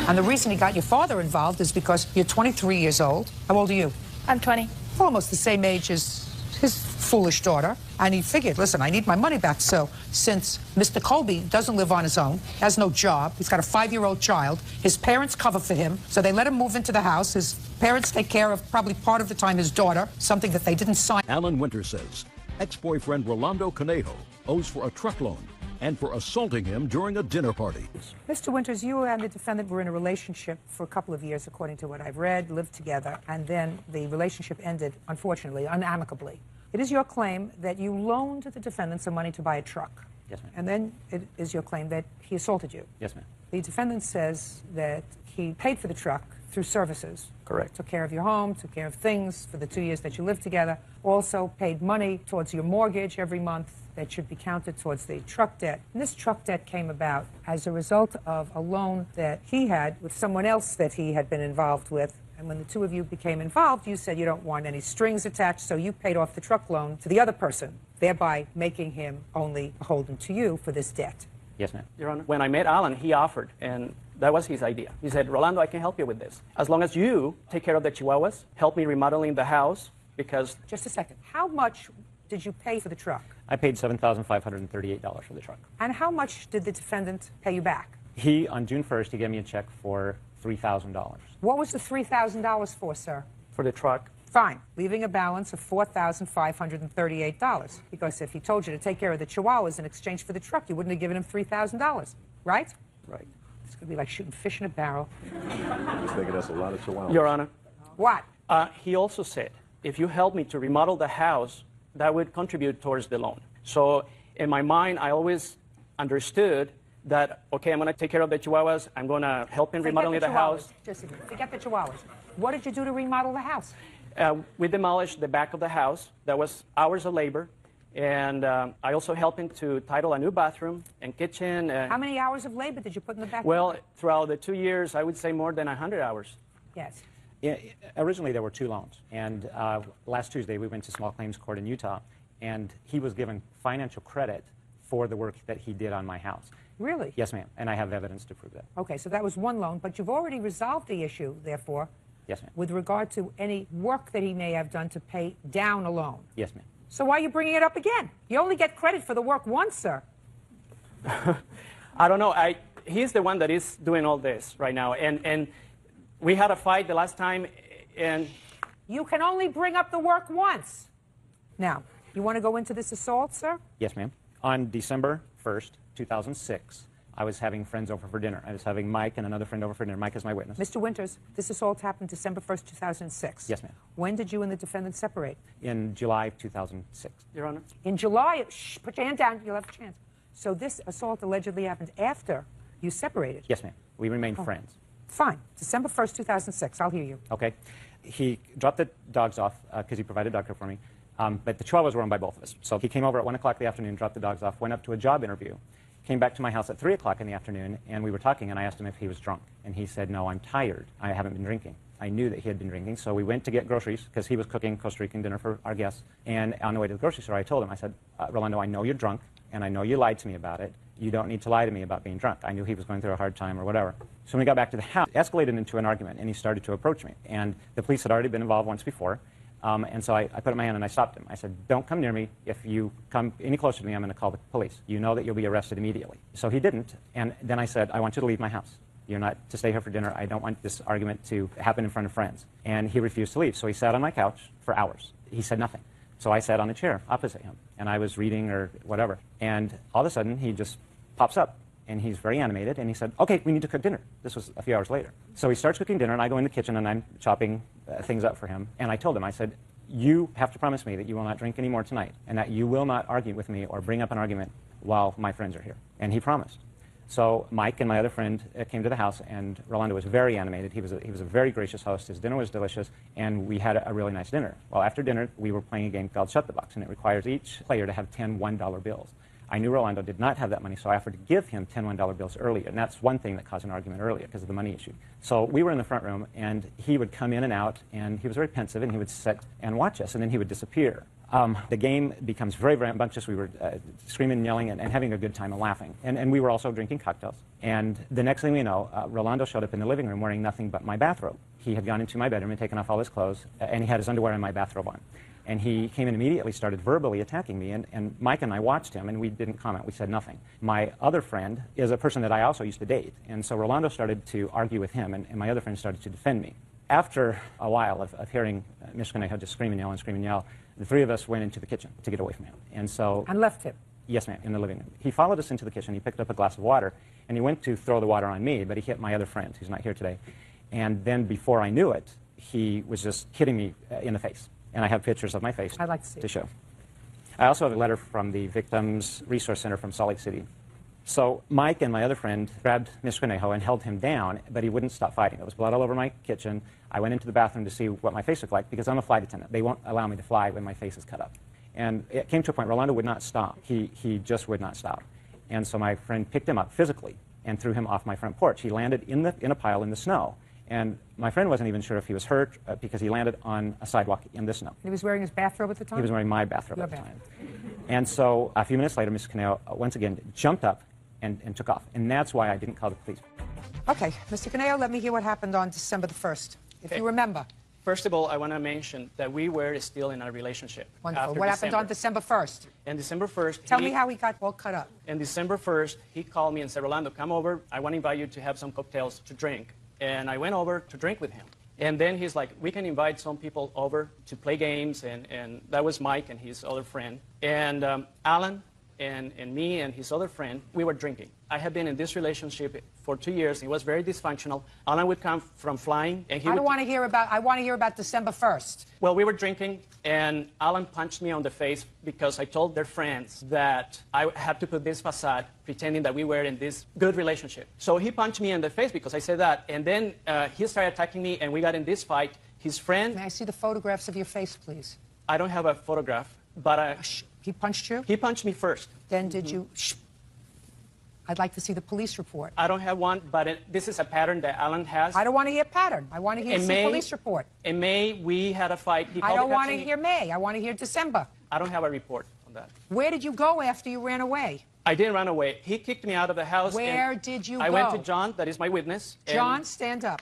And the reason he got your father involved is because you're 23 years old. How old are you? I'm 20. Almost the same age as his foolish daughter. And he figured, listen, I need my money back. So since Mr. Colby doesn't live on his own, has no job, he's got a 5-year-old child, his parents cover for him, so they let him move into the house. His parents take care of probably part of the time his daughter, something that they didn't sign. Alan Winter says ex-boyfriend Rolando Conejo owes for a truck loan and for assaulting him during a dinner party. Mr. Winters, you and the defendant were in a relationship for a couple of years, according to what I've read, lived together, and then the relationship ended, unfortunately, unamicably. It is your claim that you loaned the defendant some money to buy a truck. Yes, ma'am. And then it is your claim that he assaulted you. Yes, ma'am. The defendant says that he paid for the truck through services. Correct. Took care of your home, took care of things for the 2 years that you lived together. Also paid money towards your mortgage every month that should be counted towards the truck debt. And this truck debt came about as a result of a loan that he had with someone else that he had been involved with. And when the two of you became involved, you said you don't want any strings attached, so you paid off the truck loan to the other person, thereby making him only beholden to you for this debt. Yes, ma'am. Your Honor, when I met Alan, he offered, and that was his idea. He said, Rolando, I can help you with this. As long as you take care of the chihuahuas, help me remodeling the house, because... Just a second. How much did you pay for the truck? I paid $7,538 for the truck. And how much did the defendant pay you back? He, on June 1st, he gave me a check for $3,000. What was the $3,000 for, sir? For the truck. Fine, leaving a balance of $4,538. Because if he told you to take care of the chihuahuas in exchange for the truck, you wouldn't have given him $3,000, right? Right. It's going to be like shooting fish in a barrel. He's thinking that's a lot of chihuahuas. Your Honor. What? He also said, if you help me to remodel the house, that would contribute towards the loan. So in my mind, I always understood that, okay, I'm going to take care of the chihuahuas, I'm going to help in remodeling the house. Just forget the chihuahuas. What did you do to remodel the house? We demolished the back of the house. That was hours of labor. And I also helped him to title a new bathroom and kitchen. How many hours of labor did you put in the back? Well, throughout the 2 years, I would say more than 100 hours. Yes. Yeah, originally, there were 2 loans. And last Tuesday, we went to small claims court in Utah, and he was given financial credit for the work that he did on my house. Really? Yes, ma'am. And I have evidence to prove that. Okay, so that was one loan, but you've already resolved the issue, therefore, yes, ma'am, with regard to any work that he may have done to pay down a loan. Yes, ma'am. So why are you bringing it up again? You only get credit for the work once, sir. I don't know. He's the one that is doing all this right now. And we had a fight the last time, and... You can only bring up the work once. Now, you want to go into this assault, sir? Yes, ma'am. On December 1st, 2006, I was having friends over for dinner. I was having Mike and another friend over for dinner. Mike is my witness. Mr. Winters, this assault happened December 1st, 2006. Yes, ma'am. When did you and the defendant separate? In July of 2006. Your Honor. In July, shh, put your hand down, you'll have a chance. So this assault allegedly happened after you separated? Yes, ma'am. We remained friends. Fine. December 1st, 2006. I'll hear you. Okay. He dropped the dogs off because he provided dog care for me. But the chihuahuas were owned by both of us. So he came over at 1 o'clock in the afternoon, dropped the dogs off, went up to a job interview, came back to my house at 3 o'clock in the afternoon, and we were talking, and I asked him if he was drunk. And he said, no, I'm tired. I haven't been drinking. I knew that he had been drinking, so we went to get groceries because he was cooking Costa Rican dinner for our guests. And on the way to the grocery store, I told him, I said, Rolando, I know you're drunk, and I know you lied to me about it. You don't need to lie to me about being drunk. I knew he was going through a hard time or whatever. So when we got back to the house, it escalated into an argument, and he started to approach me. And the police had already been involved once before. And so I put up my hand and I stopped him. I said, don't come near me. If you come any closer to me, I'm going to call the police. You know that you'll be arrested immediately. So he didn't. And then I said, I want you to leave my house. You're not to stay here for dinner. I don't want this argument to happen in front of friends. And he refused to leave. So he sat on my couch for hours. He said nothing. So I sat on a chair opposite him. And I was reading or whatever. And all of a sudden, he just pops up. And he's very animated. And he said, okay, we need to cook dinner. This was a few hours later. So he starts cooking dinner, and I go in the kitchen, and I'm chopping things up for him. And I told him, I said, you have to promise me that you will not drink anymore tonight, and that you will not argue with me or bring up an argument while my friends are here. And he promised. So Mike and my other friend came to the house, and Rolando was very animated. He was a very gracious host. His dinner was delicious, and we had a really nice dinner. Well, after dinner, we were playing a game called Shut the Box, and it requires each player to have 10 $1 bills. I knew Rolando did not have that money, so I offered to give him 10 $1 bills earlier, and that's one thing that caused an argument earlier because of the money issue. So we were in the front room, and he would come in and out, and he was very pensive, and he would sit and watch us, and then he would disappear. The game becomes very, very rambunctious. We were screaming and yelling and having a good time and laughing. And we were also drinking cocktails. And the next thing we know, Rolando showed up in the living room wearing nothing but my bathrobe. He had gone into my bedroom and taken off all his clothes, and he had his underwear and my bathrobe on. And he came in immediately, started verbally attacking me, and Mike and I watched him, and we didn't comment. We said nothing. My other friend is a person that I also used to date, and so Rolando started to argue with him, and my other friend started to defend me. After a while of hearing Mr. Conejo just scream and yell, the three of us went into the kitchen to get away from him. And left him? Yes, ma'am, in the living room. He followed us into the kitchen. He picked up a glass of water, and he went to throw the water on me, but he hit my other friend, who's not here today. And then before I knew it, he was just hitting me in the face. And I have pictures of my face I'd like to see to show. I also have a letter from the Victims Resource Center from Salt Lake City. So Mike and my other friend grabbed Mr. Conejo and held him down, but he wouldn't stop fighting. There was blood all over my kitchen. I went into the bathroom to see what my face looked like because I'm a flight attendant. They won't allow me to fly when my face is cut up. And it came to a point Rolando would not stop. He just would not stop. And so my friend picked him up physically and threw him off my front porch. He landed in a pile in the snow. And my friend wasn't even sure if he was hurt because he landed on a sidewalk in the snow. And he was wearing his bathrobe at the time? He was wearing my bathrobe at the time. And so a few minutes later, Mr. Conejo once again jumped up and took off. And that's why I didn't call the police. Okay, Mr. Conejo, let me hear what happened on December the 1st, if you remember. First of all, I want to mention that we were still in a relationship. Wonderful. What happened on December 1st? On December 1st, Tell me how he got all cut up. On December 1st, he called me and said, Rolando, come over. I want to invite you to have some cocktails to drink. And I went over to drink with him. And then he's like, we can invite some people over to play games. And that was Mike and his other friend. And Alan and me and his other friend, we were drinking. I had been in this relationship for 2 years. It was very dysfunctional. Alan would come from flying, and I want to hear about December 1st. Well, we were drinking, and Alan punched me on the face because I told their friends that I had to put this facade, pretending that we were in this good relationship. So he punched me in the face because I said that, and then he started attacking me, and we got in this fight. His friend... May I see the photographs of your face, please? I don't have a photograph, but... He punched you? He punched me first. Then did you... I'd like to see the police report. I don't have one, but this is a pattern that Alan has. I don't want to hear pattern. I want to hear the police report. In May, we had a fight. I don't want to hear May. I want to hear December. I don't have a report on that. Where did you go after you ran away? I didn't run away. He kicked me out of the house. Where did you go? I went to John, that is my witness. John, stand up.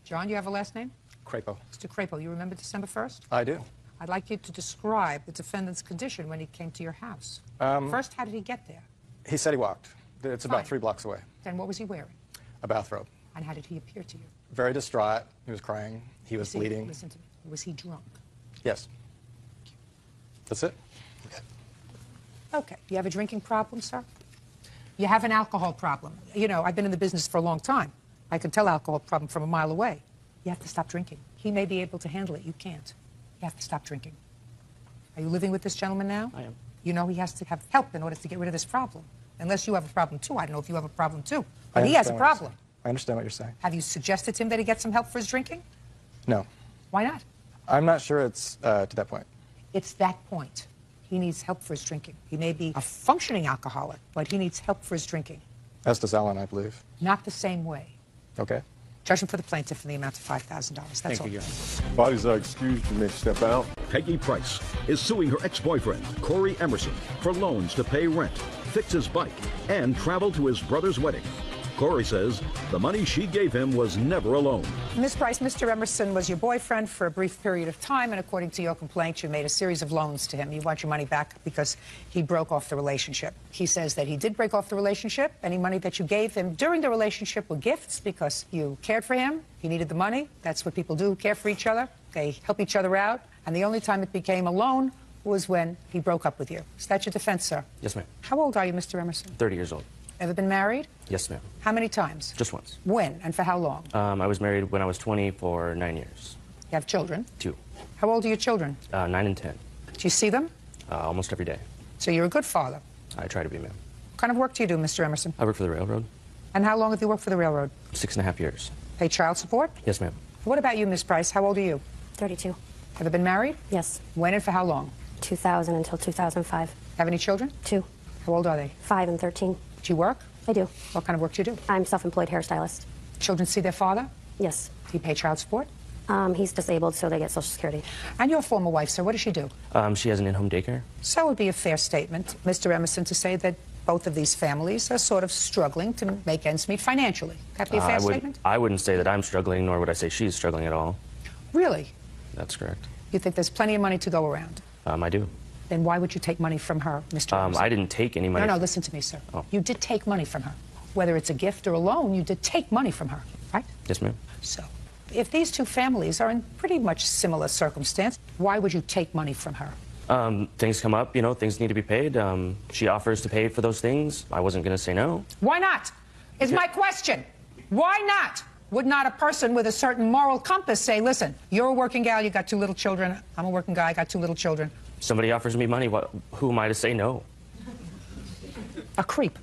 John, you have a last name? Crapo. Mr. Crapo, you remember December 1st? I do. I'd like you to describe the defendant's condition when he came to your house. First, how did he get there? He said he walked. It's about 3 blocks away. Then what was he wearing? A bathrobe. And how did he appear to you? Very distraught. He was crying. He was bleeding. Listen to me. Was he drunk? Yes. That's it. Okay. You have a drinking problem, sir? You have an alcohol problem. You know, I've been in the business for a long time. I can tell alcohol problem from a mile away. You have to stop drinking. He may be able to handle it. You can't. You have to stop drinking. Are you living with this gentleman now? I am. You know he has to have help in order to get rid of this problem. Unless you have a problem, too. I don't know if you have a problem, too. But he has a problem. I understand what you're saying. Have you suggested to him that he get some help for his drinking? No. Why not? I'm not sure it's to that point. It's that point. He needs help for his drinking. He may be a functioning alcoholic, but he needs help for his drinking. As does Alan, I believe. Not the same way. Okay. Judgment for the plaintiff in the amount of $5,000. That's all. Thank you. Bodies are excused. You may step out. Peggy Price is suing her ex-boyfriend, Corey Emerson, for loans to pay rent, fix his bike, and travel to his brother's wedding. Corey says the money she gave him was never a loan. Ms. Price, Mr. Emerson was your boyfriend for a brief period of time, and according to your complaint, you made a series of loans to him. You want your money back because he broke off the relationship. He says that he did break off the relationship. Any money that you gave him during the relationship were gifts because you cared for him. He needed the money. That's what people do, care for each other. They help each other out. And the only time it became a loan was when he broke up with you. Is that your defense, sir? Yes, ma'am. How old are you, Mr. Emerson? 30 years old. Ever been married? Yes, ma'am. How many times? Just once. When and for how long? I was married when I was 20 for 9 years. You have children? 2. How old are your children? 9 and 10. Do you see them? Almost every day. So you're a good father? I try to be, ma'am. kind of work do you do, Mr. Emerson? I work for the railroad. And how long have you worked for the railroad? 6.5 years. Pay child support? Yes, ma'am. What about you, Miss Price? How old are you? 32. Ever been married? Yes. When and for how long? 2000 until 2005. Have any children? 2. How old are they? 5 and 13. Do you work? I do. What kind of work do you do? I'm self-employed hairstylist. Children see their father? Yes. Do you pay child support? He's disabled, so they get Social Security. And your former wife, sir, what does she do? She has an in-home daycare. So it would be a fair statement, Mr. Emerson, to say that both of these families are sort of struggling to make ends meet financially. That be a fair statement? I wouldn't say that I'm struggling, nor would I say she's struggling at all. Really? That's correct. You think there's plenty of money to go around? I do. Then why would you take money from her, Mr. Emerson? I didn't take any money. No, listen to me, sir. Oh. You did take money from her. Whether it's a gift or a loan, you did take money from her, right? Yes, ma'am. So, if these two families are in pretty much similar circumstance, why would you take money from her? Things come up, things need to be paid. She offers to pay for those things. I wasn't going to say no. Why not? Is my question. Why not? Would not a person with a certain moral compass say, listen, you're a working gal, you got 2 little children, I'm a working guy, I got 2 little children. Somebody offers me money, who am I to say no? A creep.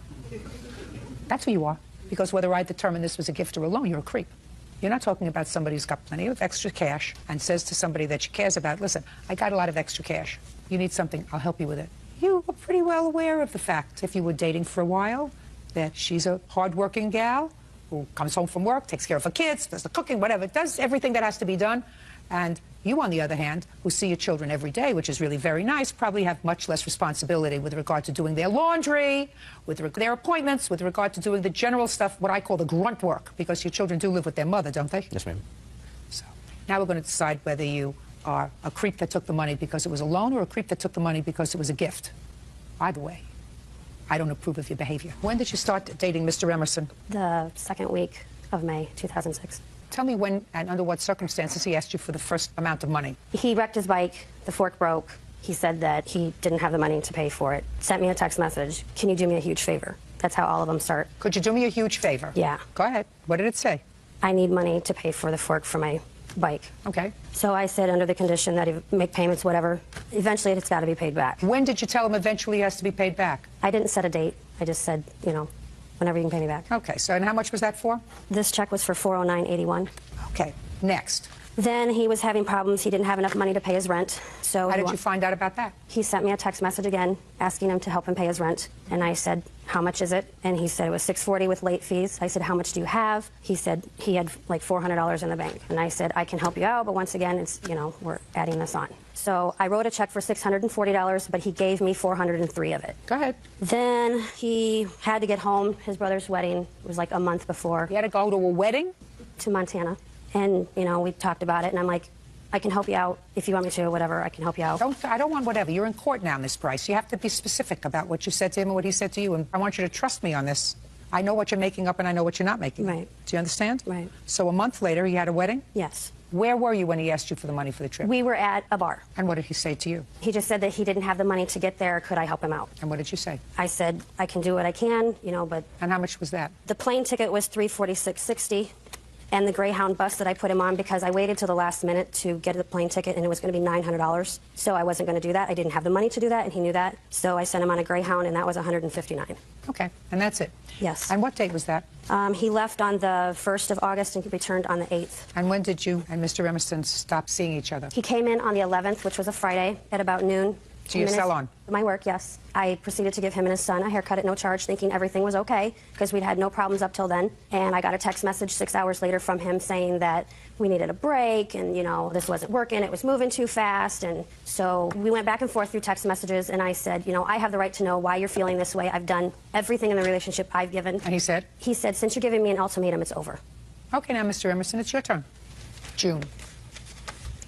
That's who you are. Because whether I determine this was a gift or a loan, you're a creep. You're not talking about somebody who's got plenty of extra cash and says to somebody that she cares about, listen, I got a lot of extra cash. You need something, I'll help you with it. You were pretty well aware of the fact, if you were dating for a while, that she's a hard-working gal who comes home from work, takes care of her kids, does the cooking, whatever, does everything that has to be done. And you, on the other hand, who see your children every day, which is really very nice, probably have much less responsibility with regard to doing their laundry, with their appointments, with regard to doing the general stuff, what I call the grunt work, because your children do live with their mother, don't they? Yes, ma'am. So now we're going to decide whether you are a creep that took the money because it was a loan or a creep that took the money because it was a gift. Either way, I don't approve of your behavior. When did you start dating Mr. Emerson? The second week of May, 2006. Tell me when and under what circumstances he asked you for the first amount of money. He wrecked his bike, the fork broke. He said that he didn't have the money to pay for it. Sent me a text message, can you do me a huge favor? That's how all of them start. Could you do me a huge favor? Yeah. Go ahead. What did it say? I need money to pay for the fork for my bike. Okay. So I said under the condition that he make payments, whatever. Eventually it's got to be paid back. When did you tell him eventually he has to be paid back? I didn't set a date. I just said, whenever you can pay me back. Okay, so and how much was that for? This check was for $409.81. Okay, next. Then he was having problems. He didn't have enough money to pay his rent. So how did you find out about that? He sent me a text message again asking him to help him pay his rent. And I said, how much is it? And he said it was $640 with late fees. I said, how much do you have? He said he had like $400 in the bank. And I said, I can help you out, but once again, it's, we're adding this on. So I wrote a check for $640, but he gave me $403 of it. Go ahead. Then he had to get home. His brother's wedding was like a month before. He had to go to a wedding? To Montana. And, we talked about it, and I'm like, I can help you out if you want me to, whatever, I can help you out. I don't want whatever. You're in court now, Miss Price. You have to be specific about what you said to him and what he said to you, and I want you to trust me on this. I know what you're making up, and I know what you're not making up. Right. Do you understand? Right. So a month later, he had a wedding? Yes. Where were you when he asked you for the money for the trip? We were at a bar. And what did he say to you? He just said that he didn't have the money to get there. Could I help him out? And what did you say? I said, I can do what I can, but... And how much was that? The plane ticket was $346.60. And the Greyhound bus that I put him on, because I waited till the last minute to get the plane ticket, and it was going to be $900. So I wasn't going to do that. I didn't have the money to do that, and he knew that. So I sent him on a Greyhound, and that was $159. Okay, and that's it? Yes. And what date was that? He left on the 1st of August and returned on the 8th. And when did you and Mr. Emerson stop seeing each other? He came in on the 11th, which was a Friday, at about noon. To your salon? My work, yes. I proceeded to give him and his son a haircut at no charge, thinking everything was okay, because we'd had no problems up till then. And I got a text message 6 hours later from him saying that we needed a break, and, this wasn't working, it was moving too fast. And so we went back and forth through text messages, and I said, I have the right to know why you're feeling this way. I've done everything in the relationship I've given. And he said? He said, since you're giving me an ultimatum, it's over. Okay, now, Mr. Emerson, it's your turn. June.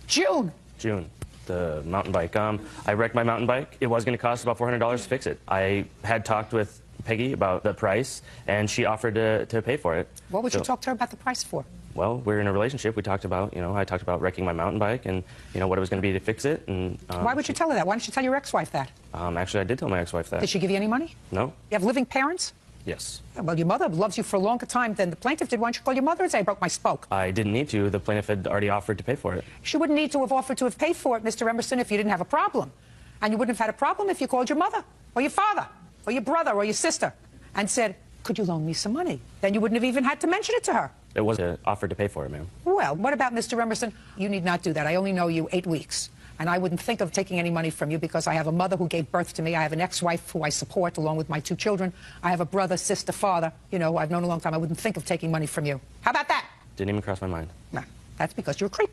June! June. The mountain bike. I wrecked my mountain bike. It was going to cost about $400 to fix it. I had talked with Peggy about the price, and she offered to pay for it. What would you talk to her about the price for? Well, we're in a relationship. We talked about, I talked about wrecking my mountain bike and, what it was going to be to fix it. And why would you tell her that? Why don't you tell your ex-wife that? Actually, I did tell my ex-wife that. Did she give you any money? No. You have living parents? Yes. Well, your mother loves you for a longer time than the plaintiff did. Why don't you call your mother and say, I broke my spoke? I didn't need to. The plaintiff had already offered to pay for it. She wouldn't need to have offered to have paid for it, Mr. Emerson, if you didn't have a problem. And you wouldn't have had a problem if you called your mother or your father. or your brother or your sister and said, could you loan me some money? Then you wouldn't have even had to mention it to her. It was an offer to pay for it, ma'am. Well, what about Mr. Emerson? You need not do that. I only know you 8 weeks. And I wouldn't think of taking any money from you because I have a mother who gave birth to me. I have an ex-wife who I support along with my 2 children. I have a brother, sister, father, you know, I've known a long time. I wouldn't think of taking money from you. How about that? Didn't even cross my mind. No, that's because you're a creep.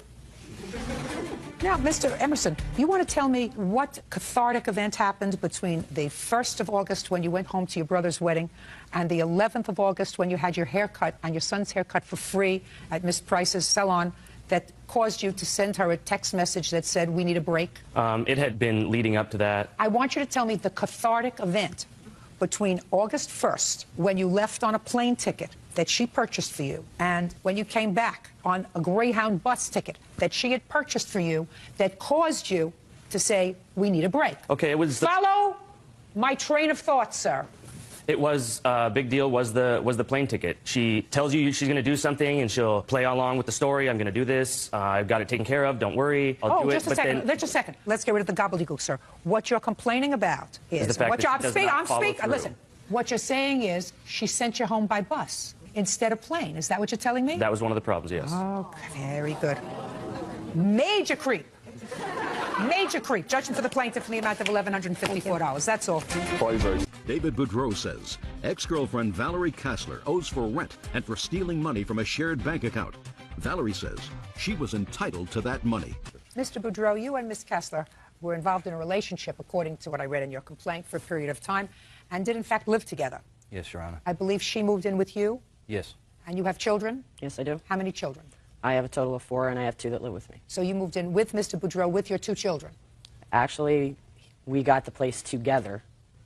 Now, Mr. Emerson, you want to tell me what cathartic event happened between the 1st of August when you went home to your brother's wedding and the 11th of August when you had your hair cut and your son's hair cut for free at Miss Price's salon that caused you to send her a text message that said, we need a break? It had been leading up to that. I want you to tell me the cathartic event between August 1st, when you left on a plane ticket that she purchased for you, and when you came back on a Greyhound bus ticket that she had purchased for you that caused you to say, we need a break. Okay, it was... Follow my train of thought, sir. It was a big deal was the plane ticket. She tells you she's going to do something and she'll play along with the story. I'm going to do this. I've got it taken care of. Don't worry. I'll do it. Just a second. Just a second. Let's get rid of the gobbledygook, sir. What you're complaining about is the fact that she does not follow through. Listen. What you're saying is she sent you home by bus instead of plane. Is that what you're telling me? That was one of the problems, yes. Oh, very good. Major creep. Major creep. Judging for the plaintiff in the amount of $1,154. That's all. David Boudreau says ex-girlfriend Valerie Kassler owes for rent and for stealing money from a shared bank account. Valerie says she was entitled to that money. Mr. Boudreau, you and Miss Kassler were involved in a relationship, according to what I read in your complaint, for a period of time, and did in fact live together. Yes, Your Honor. I believe she moved in with you? Yes. And you have children? Yes, I do. How many children? I have a total of 4, and I have 2 that live with me. So you moved in with Mr. Boudreau with your 2 children? Actually, we got the place together.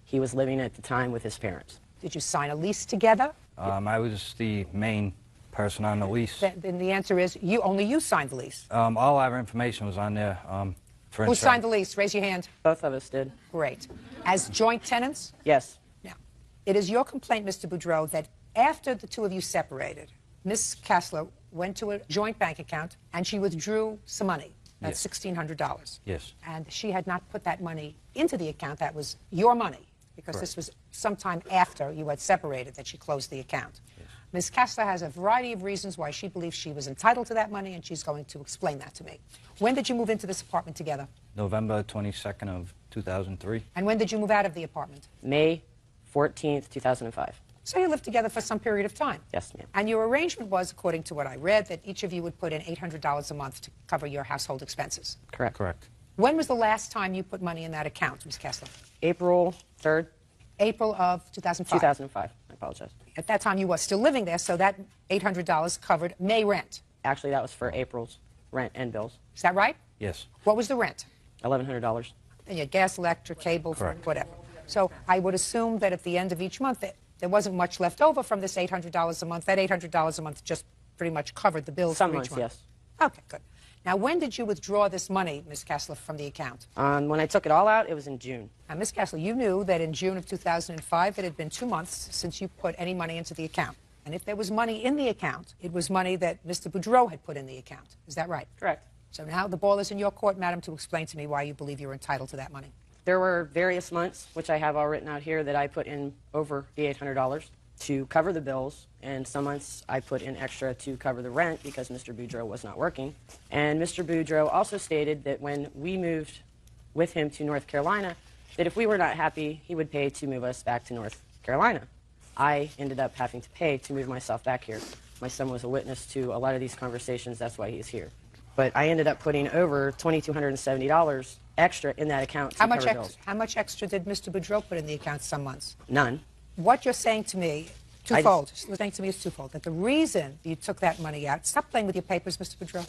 He was living at the time with his parents. Did you sign a lease together? I was the main person on the lease. Then the answer is only you signed the lease. All our information was on there. Who signed the lease? Raise your hand. Both of us did. Great. As joint tenants? Yes. Now, it is your complaint, Mr. Boudreau, that after the 2 of you separated, Miss Kassler went to a joint bank account and she withdrew some money. That's $1,600. Yes. And she had not put that money into the account. That was your money, because this was sometime after you had separated that she closed the account. Yes. Ms. Kassler has a variety of reasons why she believes she was entitled to that money, and she's going to explain that to me. When did you move into this apartment together? November 22nd of 2003. And when did you move out of the apartment? May 14th, 2005. So you lived together for some period of time? Yes, ma'am. And your arrangement was, according to what I read, that each of you would put in $800 a month to cover your household expenses? Correct. Correct. When was the last time you put money in that account, Ms. Kassler? April 3rd. April of 2005? 2005. I apologize. At that time, you were still living there, so that $800 covered May rent. Actually, that was for April's rent and bills. Is that right? Yes. What was the rent? $1,100. And your gas, electric, cable, Correct. Whatever. So I would assume that at the end of each month, there wasn't much left over from this $800 a month. That $800 a month just pretty much covered the bills Some for each months, month. yes. Okay, good. Now, when did you withdraw this money, Ms. Kassler, from the account? When I took it all out, it was in June. Now, Ms. Kassler, you knew that in June of 2005, it had been 2 months since you put any money into the account. And if there was money in the account, it was money that Mr. Boudreau had put in the account. Is that right? Correct. So now the ball is in your court, madam, to explain to me why you believe you're entitled to that money. There were various months, which I have all written out here, that I put in over the $800 to cover the bills, and some months I put in extra to cover the rent because Mr. Boudreau was not working. And Mr. Boudreau also stated that when we moved with him to North Carolina, that if we were not happy, he would pay to move us back to North Carolina. I ended up having to pay to move myself back here. My son was a witness to a lot of these conversations, that's why he's here. But I ended up putting over $2,270 extra in that account to cover bills. How much extra did Mr. Boudreau put in the account some months? None. What you're saying to me, twofold. What you're saying to me is twofold. That the reason you took that money out, stop playing with your papers, Mr. Boudreau.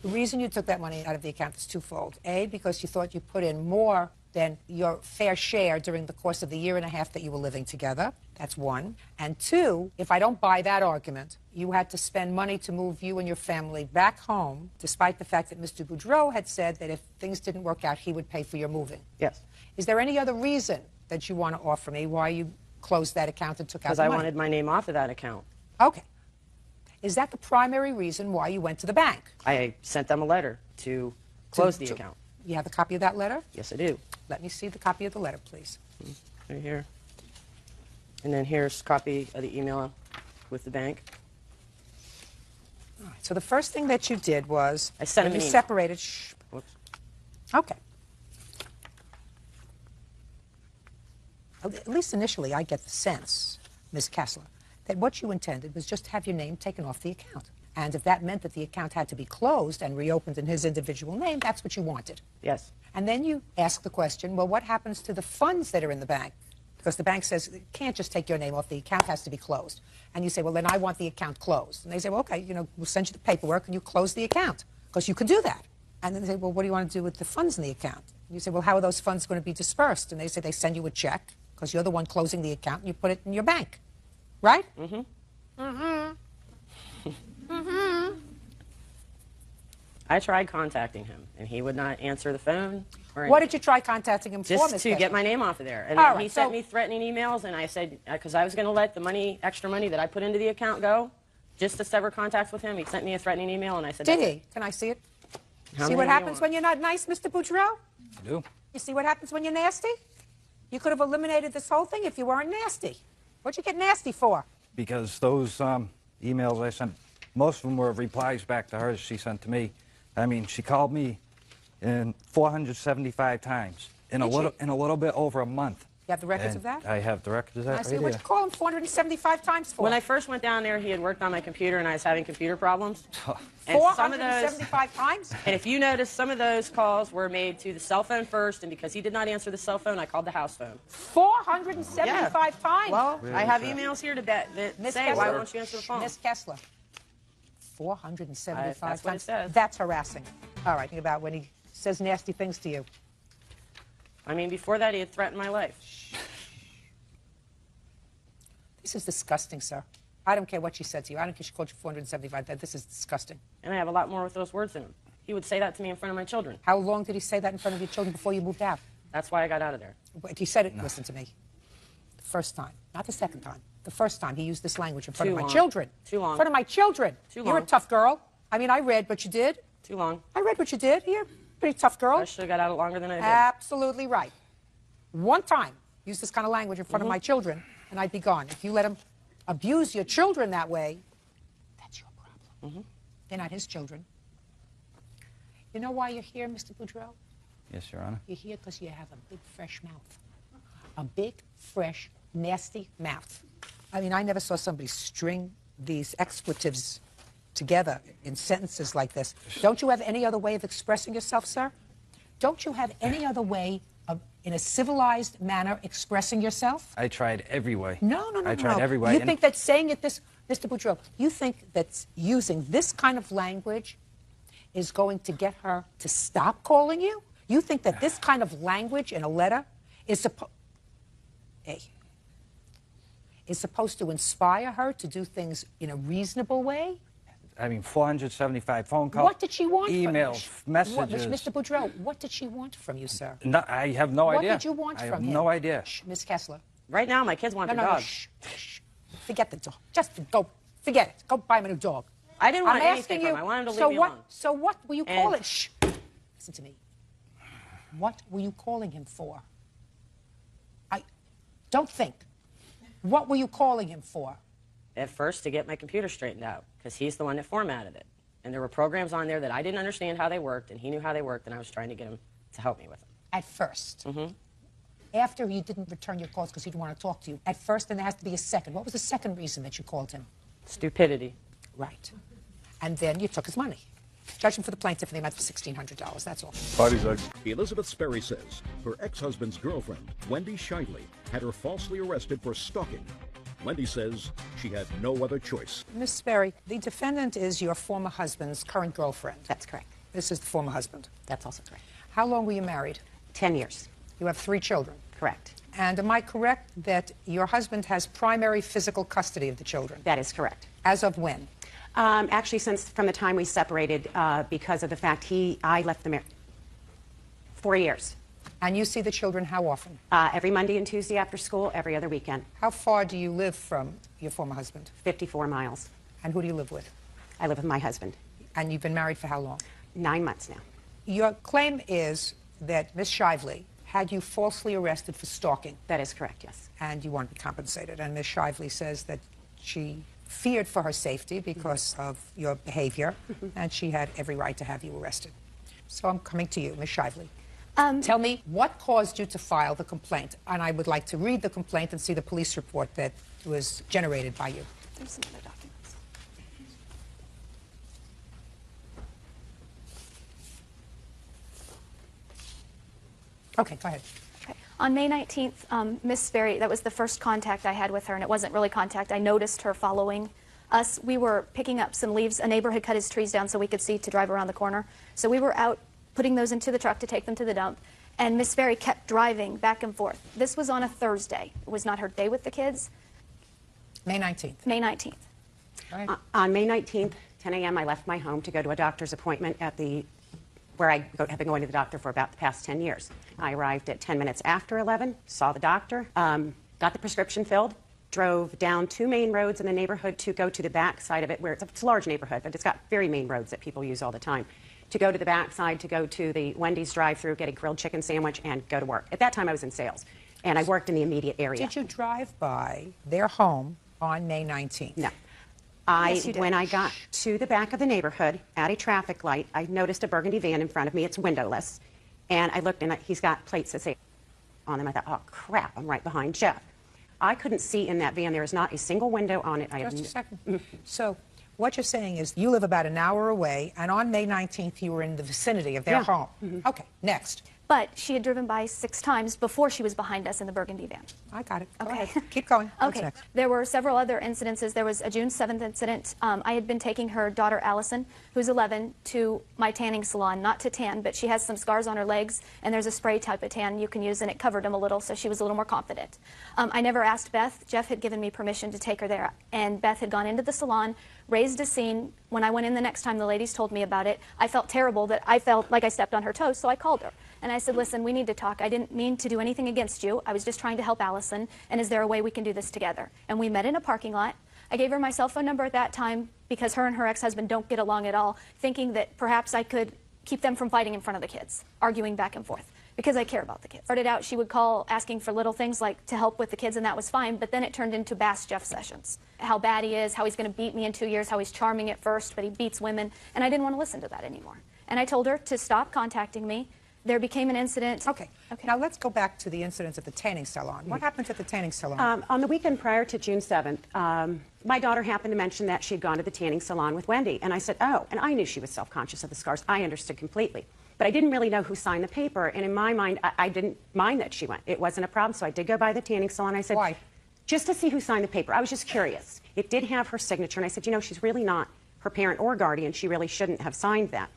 The reason you took that money out of the account is twofold. A, because you thought you put in more than your fair share during the course of the year and a half that you were living together. That's one. And two, if I don't buy that argument, you had to spend money to move you and your family back home, despite the fact that Mr. Boudreau had said that if things didn't work out, he would pay for your moving. Yes. Is there any other reason that you want to offer me why you closed that account and took out Because the I money? wanted my name off of that account. Okay. Is that the primary reason why you went to the bank? I sent them a letter to close the account. You have a copy of that letter? Yes, I do. Let me see the copy of the letter, please. Right here. And then here's a copy of the email with the bank. All right, so the first thing that you did was I sent him you an email. separated. Whoops. Okay. At least initially, I get the sense, Ms. Kessler, that what you intended was just to have your name taken off the account. And if that meant that the account had to be closed and reopened in his individual name, that's what you wanted. Yes. And then you ask the question, well, what happens to the funds that are in the bank? Because the bank says, it can't just take your name off, the account has to be closed. And you say, well, then I want the account closed. And they say, well, okay, we'll send you the paperwork and you close the account, because you can do that. And then they say, well, what do you want to do with the funds in the account? And you say, well, how are those funds going to be dispersed? And they say they send you a check, because you're the one closing the account, and you put it in your bank. Right? Mm-hmm. Mm-hmm. Mm-hmm. I tried contacting him, and he would not answer the phone. What did you try contacting him for, Just Ms. to Kessler? get my name off of there. And All then right, he sent so- me threatening emails, and I said, because I was going to let the money, extra money that I put into the account go, just to sever contacts with him. He sent me a threatening email, and I said, Did "That's he? it." Can I see it? How See many what do you happens want? when you're not nice, Mr. Boudreaux? I do. You see what happens when you're nasty? You could have eliminated this whole thing if you weren't nasty. What'd you get nasty for? Because those emails I sent, most of them were replies back to hers she sent to me. I mean, she called me in 475 times in a little bit over a month. You have the records And of that? I have the records of that I right see what here. you call him 475 times for. When I first went down there, he had worked on my computer, and I was having computer problems. And some of those, 475 times? and if you notice, some of those calls were made to the cell phone first, and because he did not answer the cell phone, I called the house phone. 475 times? Well, I have emails here that Miss say, Kessler, why won't you answer the phone? Miss Kessler, 475 that's what it times. says. That's harassing. All right, think about when he says nasty things to you. I mean, before that, he had threatened my life. This is disgusting, sir. I don't care what she said to you. I don't care if she called you 475 times. This is disgusting. And I have a lot more with those words in him. He would say that to me in front of my children. How long did he say that in front of your children before you moved out? That's why I got out of there. He said it, listen to me, the first time, not the second time. The first time he used this language in front Too of my long. children. Too long. In front of my children. Too You're a long. tough girl. I mean, I read what you did. Too long. I read what you did. You're a pretty tough girl. I should have got out longer than I did. Absolutely right. One time, use this kind of language in front of my children, and I'd be gone. If you let him abuse your children that way, that's your problem. They're not his children. You know why you're here, Mr. Boudreaux? Yes, Your Honor. You're here because you have a big, fresh mouth. A big, fresh, nasty mouth. I mean, I never saw somebody string these expletives together in sentences like this. Don't you have any other way of expressing yourself, sir? Don't you have any other way of, in a civilized manner, expressing yourself? I tried every way. No. I tried every way. You and think that saying it this, Mr. Boudreaux, you think that using this kind of language is going to get her to stop calling you? You think that this kind of language in a letter is supposed to inspire her to do things in a reasonable way? I mean, 475 phone calls. What did she want emails, from you? messages. Mr. Boudreaux, what did she want from you, sir? No, I have no idea. What did you want I from have him? no idea. Shh, Miss Kessler. Right now, my kids want their dog. Shh. Forget the dog. Just go. Forget it. Go buy him a new dog. I didn't want I'm anything asking from you. him. I wanted him to so leave me what? alone. So what will you call And- it? Shh. Listen to me. What were you calling him for? Don't think. What were you calling him for? At first, to get my computer straightened out, because he's the one that formatted it. And there were programs on there that I didn't understand how they worked, and he knew how they worked, and I was trying to get him to help me with them. At first. After you didn't return your calls because he didn't want to talk to you. At first, and there has to be a second. What was the second reason that you called him? Stupidity. Right. And then you took his money. Judgment for the plaintiff in the amount of $1,600. That's all. Elizabeth Sperry says her ex-husband's girlfriend, Wendy Sheindlin, had her falsely arrested for stalking. Wendy says she had no other choice. Miss Sperry, the defendant is your former husband's current girlfriend. That's correct. This is the former husband. That's also correct. How long were you married? 10 years. You have 3 children. Correct. And am I correct that your husband has primary physical custody of the children? That is correct. As of when? Actually, from the time we separated, because of the fact I left the marriage. 4 years. And you see the children how often? Every Monday and Tuesday after school, every other weekend. How far do you live from your former husband? 54 miles. And who do you live with? I live with my husband. And you've been married for how long? 9 months now. Your claim is that Miss Shively had you falsely arrested for stalking. That is correct, yes. And you want to be compensated. And Ms. Shively says that she feared for her safety because of your behavior, and she had every right to have you arrested. So I'm coming to you, Ms. Shively. Tell me what caused you to file the complaint, and I would like to read the complaint and see the police report that was generated by you. There's some other documents. Okay, go ahead. Okay. On May 19th, Miss Berry, that was the first contact I had with her, and it wasn't really contact. I noticed her following us. We were picking up some leaves. A neighbor had cut his trees down so we could see to drive around the corner. So we were out putting those into the truck to take them to the dump, and Miss Berry kept driving back and forth. This was on a Thursday. It was not her day with the kids. May 19th. May 19th. On May 19th, 10 a.m., I left my home to go to a doctor's appointment at where I have been going to the doctor for about the past 10 years. I arrived at 10 minutes after 11, saw the doctor, got the prescription filled, drove down 2 main roads in the neighborhood to go to the back side of it, where it's a large neighborhood, but it's got very main roads that people use all the time. To go to the back side, to go to the Wendy's drive-thru, get a grilled chicken sandwich, and go to work. At that time, I was in sales, and I worked in the immediate area. Did you drive by their home on May 19th? No. Yes, you did. When I got to the back of the neighborhood at a traffic light, I noticed a burgundy van in front of me. It's windowless. And I looked, and he's got plates that say on them. I thought, oh, crap, I'm right behind Jeff. I couldn't see in that van. There is not a single window on it. Just a second. So what you're saying is you live about an hour away, and on May 19th, you were in the vicinity of their home. Okay, next. But she had driven by 6 times before she was behind us in the burgundy van. I got it. Go Okay. ahead. Keep going. What's Okay. next? There were several other incidences. There was a June 7th incident. I had been taking her daughter, Allison, who's 11, to my tanning salon, not to tan, but she has some scars on her legs, and there's a spray type of tan you can use, and it covered them a little, so she was a little more confident. I never asked Beth. Jeff had given me permission to take her there, and Beth had gone into the salon, raised a scene. When I went in the next time, the ladies told me about it. I felt terrible, that I felt like I stepped on her toes, so I called her. And I said, listen, we need to talk. I didn't mean to do anything against you. I was just trying to help Allison, and is there a way we can do this together? And we met in a parking lot. I gave her my cell phone number at that time because her and her ex-husband don't get along at all, thinking that perhaps I could keep them from fighting in front of the kids, arguing back and forth, because I care about the kids. Started out, she would call asking for little things like to help with the kids, and that was fine, but then it turned into bash Jeff sessions. How bad he is, how he's going to beat me in 2 years, how he's charming at first, but he beats women, and I didn't want to listen to that anymore. And I told her to stop contacting me. There became an incident. Okay. Now let's go back to the incidents at the tanning salon. What happened at the tanning salon? On the weekend prior to June 7th, my daughter happened to mention that she had gone to the tanning salon with Wendy. And I said, oh, and I knew she was self-conscious of the scars. I understood completely. But I didn't really know who signed the paper. And in my mind, I didn't mind that she went. It wasn't a problem. So I did go by the tanning salon. I said, why? Just to see who signed the paper. I was just curious. It did have her signature. And I said, you know, she's really not her parent or guardian. She really shouldn't have signed that.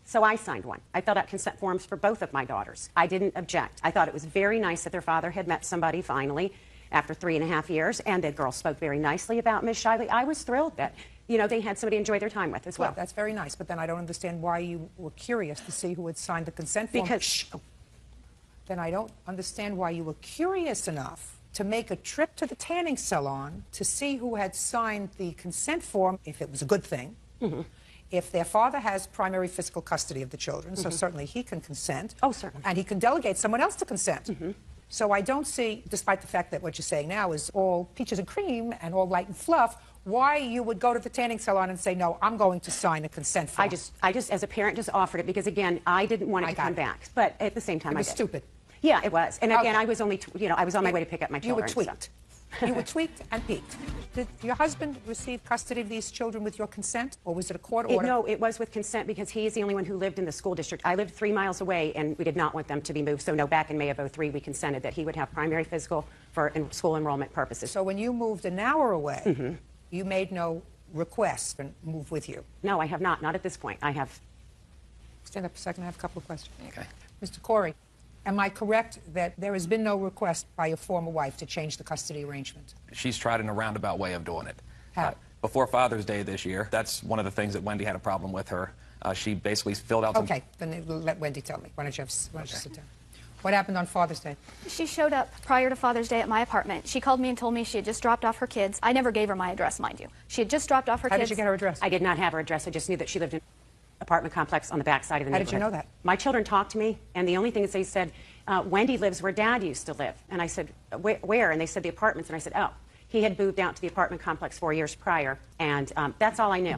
So I signed one. I filled out consent forms for both of my daughters. I didn't object. I thought it was very nice that their father had met somebody finally after 3.5 years, and the girl spoke very nicely about Ms. Shively. I was thrilled that, you know, they had somebody to enjoy their time with as well. Well, that's very nice, but then I don't understand why you were curious to see who had signed the consent form. Because then I don't understand why you were curious enough to make a trip to the tanning salon to see who had signed the consent form, if it was a good thing. If their father has primary physical custody of the children, so certainly he can consent. Oh, certainly. And he can delegate someone else to consent. So I don't see, despite the fact that what you're saying now is all peaches and cream and all light and fluff, why you would go to the tanning salon and say, no, I'm going to sign a consent form. I just, as a parent, just offered it because, again, I didn't want it to come back. But at the same time, It was stupid. Yeah, it was. And again, I was only, you know, I was on my way to pick up my children. You were tweaked. You were tweaked and peaked. Did your husband receive custody of these children with your consent, or was it a court order? No, it was with consent because he is the only one who lived in the school district. I lived 3 miles away, and we did not want them to be moved. So, no, back in May of '03, we consented that he would have primary physical for school enrollment purposes. So when you moved an hour away, you made no request and move with you? No, I have not. Not at this point. I have. Stand up a second. I have a couple of questions. Okay. Mr. Corey, am I correct that there has been no request by your former wife to change the custody arrangement? She's tried in a roundabout way of doing it. How? Before Father's Day this year, that's one of the things that Wendy had a problem with her. She basically filled out some... Okay, then let Wendy tell me. Why don't you sit down? What happened on Father's Day? She showed up prior to Father's Day at my apartment. She called me and told me she had just dropped off her kids. I never gave her my address, mind you. She had just dropped off her kids. How did you get her address? I did not have her address. I just knew that she lived in an apartment complex on the back side of the neighborhood. How did you know that? My children talked to me, and the only thing is they said Wendy lives where Dad used to live. And I said, where? And they said the apartments. And I said, oh, he had moved out to the apartment complex 4 years prior. And that's all I knew.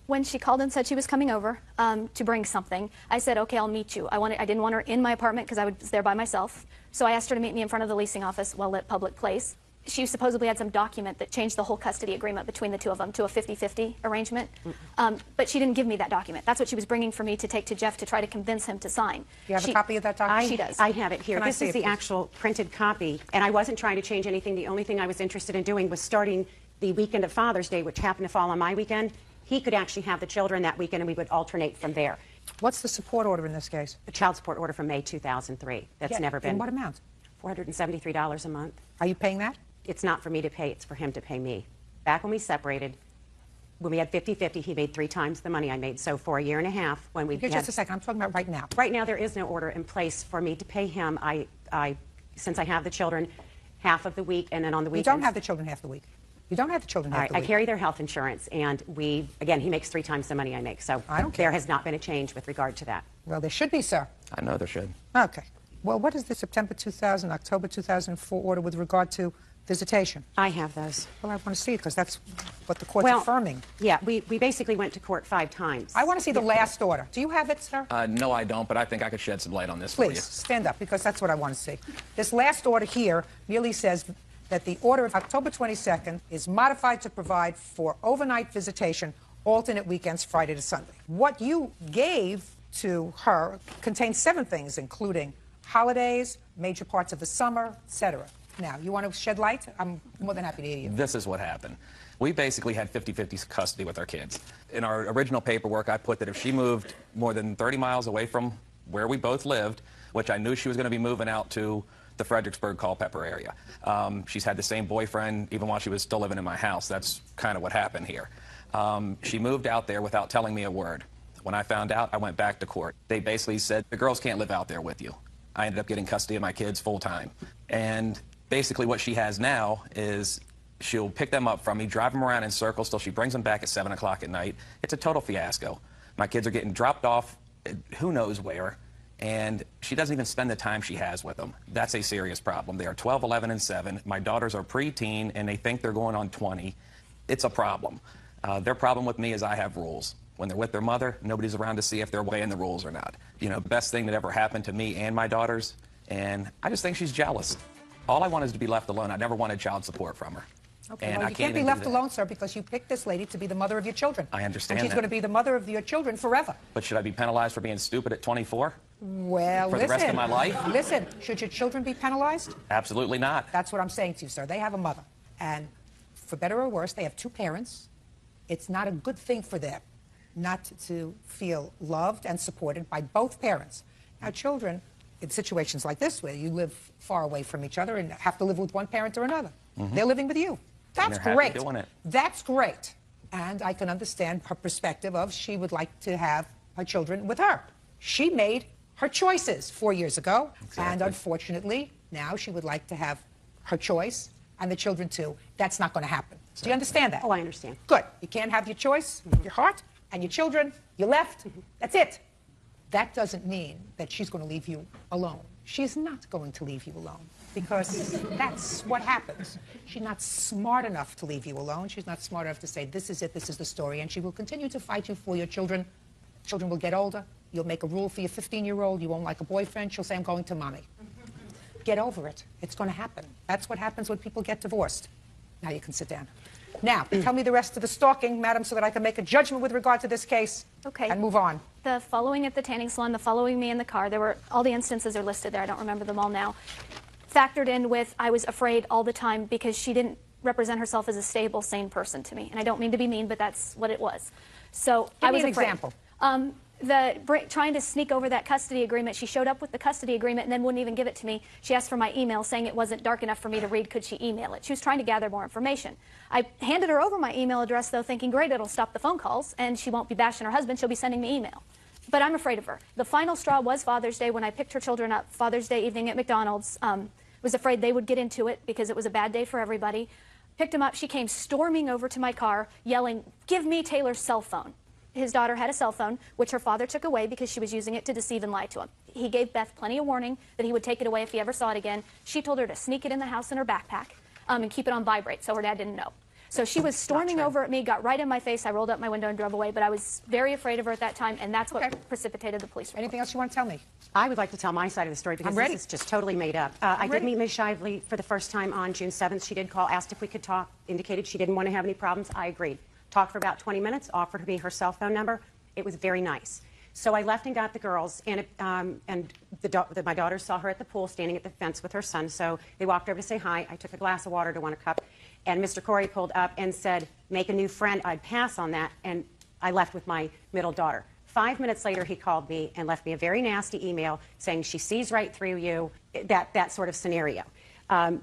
When she called and said she was coming over to bring something, I said, okay, I'll meet you. I didn't want her in my apartment because I was there by myself. So I asked her to meet me in front of the leasing office, well-lit public place. She supposedly had some document that changed the whole custody agreement between the two of them to a 50-50 arrangement. But she didn't give me that document. That's what she was bringing for me to take to Jeff to try to convince him to sign. Do you have a copy of that document? She does. I have it here. Can I This see is it, the please? actual printed copy. And I wasn't trying to change anything. The only thing I was interested in doing was starting the weekend of Father's Day, which happened to fall on my weekend. He could actually have the children that weekend, and we would alternate from there. What's the support order in this case? The child support order from May 2003. That's never been. In what amount? $473 a month. Are you paying that? It's not for me to pay. It's for him to pay me. Back when we separated, when we had 50-50, he made 3 times the money I made. So for a year and a half, when we Here, just a second. I'm talking about right now. Right now, there is no order in place for me to pay him. Since I have the children half of the week, and then on the weekends. You don't have the children half the week. You don't have the children half the week. I carry their health insurance, and again, he makes 3 times the money I make. So I don't care. There has not been a change with regard to that. Well, there should be, sir. I know there should. Okay. Well, what is the September 2000, October 2004 order with regard to visitation? I have those. Well, I want to see it because that's what the court's affirming. Yeah, we basically went to court 5 times. I want to see the last order. Do you have it, sir? No, I don't, but I think I could shed some light on this for you. Please, stand up, because that's what I want to see. This last order here merely says that the order of October 22nd is modified to provide for overnight visitation, alternate weekends, Friday to Sunday. What you gave to her contains 7 things, including holidays, major parts of the summer, etc. Now, you want to shed light? I'm more than happy to hear you. This is what happened. We basically had 50-50 custody with our kids. In our original paperwork, I put that if she moved more than 30 miles away from where we both lived, which I knew she was going to be moving out to the Fredericksburg, Culpeper area. She's had the same boyfriend even while she was still living in my house. That's kind of what happened here. She moved out there without telling me a word. When I found out, I went back to court. They basically said, the girls can't live out there with you. I ended up getting custody of my kids full time. And basically what she has now is she'll pick them up from me, drive them around in circles till she brings them back at 7 o'clock at night. It's a total fiasco. My kids are getting dropped off who knows where, and she doesn't even spend the time she has with them. That's a serious problem. They are 12, 11, and 7. My daughters are preteen, and they think they're going on 20. It's a problem. Their problem with me is I have rules. When they're with their mother, nobody's around to see if they're obeying the rules or not. You know, best thing that ever happened to me and my daughters, and I just think she's jealous. All I want is to be left alone. I never wanted child support from her. Okay, and well, I you can't be left alone, sir, because you picked this lady to be the mother of your children. I understand and she's that. going to be the mother of your children forever. But should I be penalized for being stupid at 24? Well, For the rest of my life? Listen, should your children be penalized? Absolutely not. That's what I'm saying to you, sir. They have a mother. And for better or worse, they have 2 parents. It's not a good thing for them not to feel loved and supported by both parents. Now, children, in situations like this, where you live far away from each other and have to live with one parent or another, they're living with you. That's they're great. happy doing it. That's great. And I can understand her perspective of she would like to have her children with her. She made her choices 4 years ago, and unfortunately, now she would like to have her choice and the children too. That's not going to happen. Do you understand that? Oh, I understand. Good. You can't have your choice, your heart, and your children. You left. That's it. That doesn't mean that she's going to leave you alone. She's not going to leave you alone, because that's what happens. She's not smart enough to leave you alone. She's not smart enough to say, this is it, this is the story, and she will continue to fight you for your children. Children will get older. You'll make a rule for your 15-year-old. You won't like a boyfriend. She'll say, I'm going to mommy. Get over it. It's going to happen. That's what happens when people get divorced. Now you can sit down. Now, tell me the rest of the stalking, madam, so that I can make a judgment with regard to this case. Okay. And move on. The following at the tanning salon, the following me in the car, all the instances are listed there. I don't remember them all now. Factored in with, I was afraid all the time because she didn't represent herself as a stable, sane person to me. And I don't mean to be mean, but that's what it was. So I was Give me an afraid. example. Trying to sneak over that custody agreement, she showed up with the custody agreement and then wouldn't even give it to me. She asked for my email, saying it wasn't dark enough for me to read. Could she email it? She was trying to gather more information. I handed her over my email address, though, thinking, great, it'll stop the phone calls, and she won't be bashing her husband. She'll be sending me email. But I'm afraid of her. The final straw was Father's Day, when I picked her children up Father's Day evening at McDonald's. Was afraid they would get into it because it was a bad day for everybody. Picked them up. She came storming over to my car, yelling, give me Taylor's cell phone. his daughter had a cell phone, which her father took away because she was using it to deceive and lie to him. He gave Beth plenty of warning that he would take it away if he ever saw it again. She told her to sneak it in the house in her backpack and keep it on vibrate so her dad didn't know. So she was storming over at me, got right in my face. I rolled up my window and drove away, but I was very afraid of her at that time, and that's what precipitated the police report. Anything else you want to tell me? I would like to tell my side of the story because this is just totally made up. I did meet Ms. Shively for the first time on June 7th. She did call, asked if we could talk, indicated she didn't want to have any problems. I agreed. Talked for about 20 minutes, offered me her cell phone number. It was very nice. So I left and got the girls, and my daughter saw her at the pool standing at the fence with her son, so they walked over to say hi. I took a glass of water to one a cup, and Mr. Corey pulled up and said, make a new friend. I'd pass on that, and I left with my middle daughter. 5 minutes later, he called me and left me a very nasty email saying she sees right through you, that sort of scenario.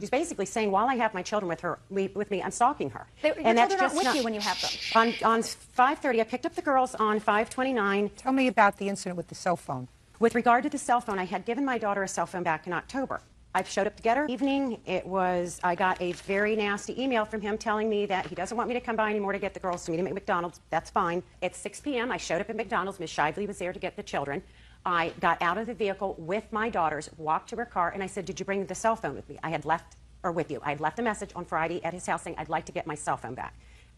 He's basically saying, while I have my children with me, I'm stalking her. And that's just not with you when you have them. On 5:30, I picked up the girls on 5:29. Tell me about the incident with the cell phone. With regard to the cell phone, I had given my daughter a cell phone back in October. I showed up to get her. Evening, I got a very nasty email from him telling me that he doesn't want me to come by anymore to get the girls to meet him at McDonald's. That's fine. At 6 p.m., I showed up at McDonald's. Ms. Shively was there to get the children. I got out of the vehicle with my daughters, walked to her car, and I said, did you bring the cell phone with me? I had left a message on Friday at his house saying, I'd like to get my cell phone back.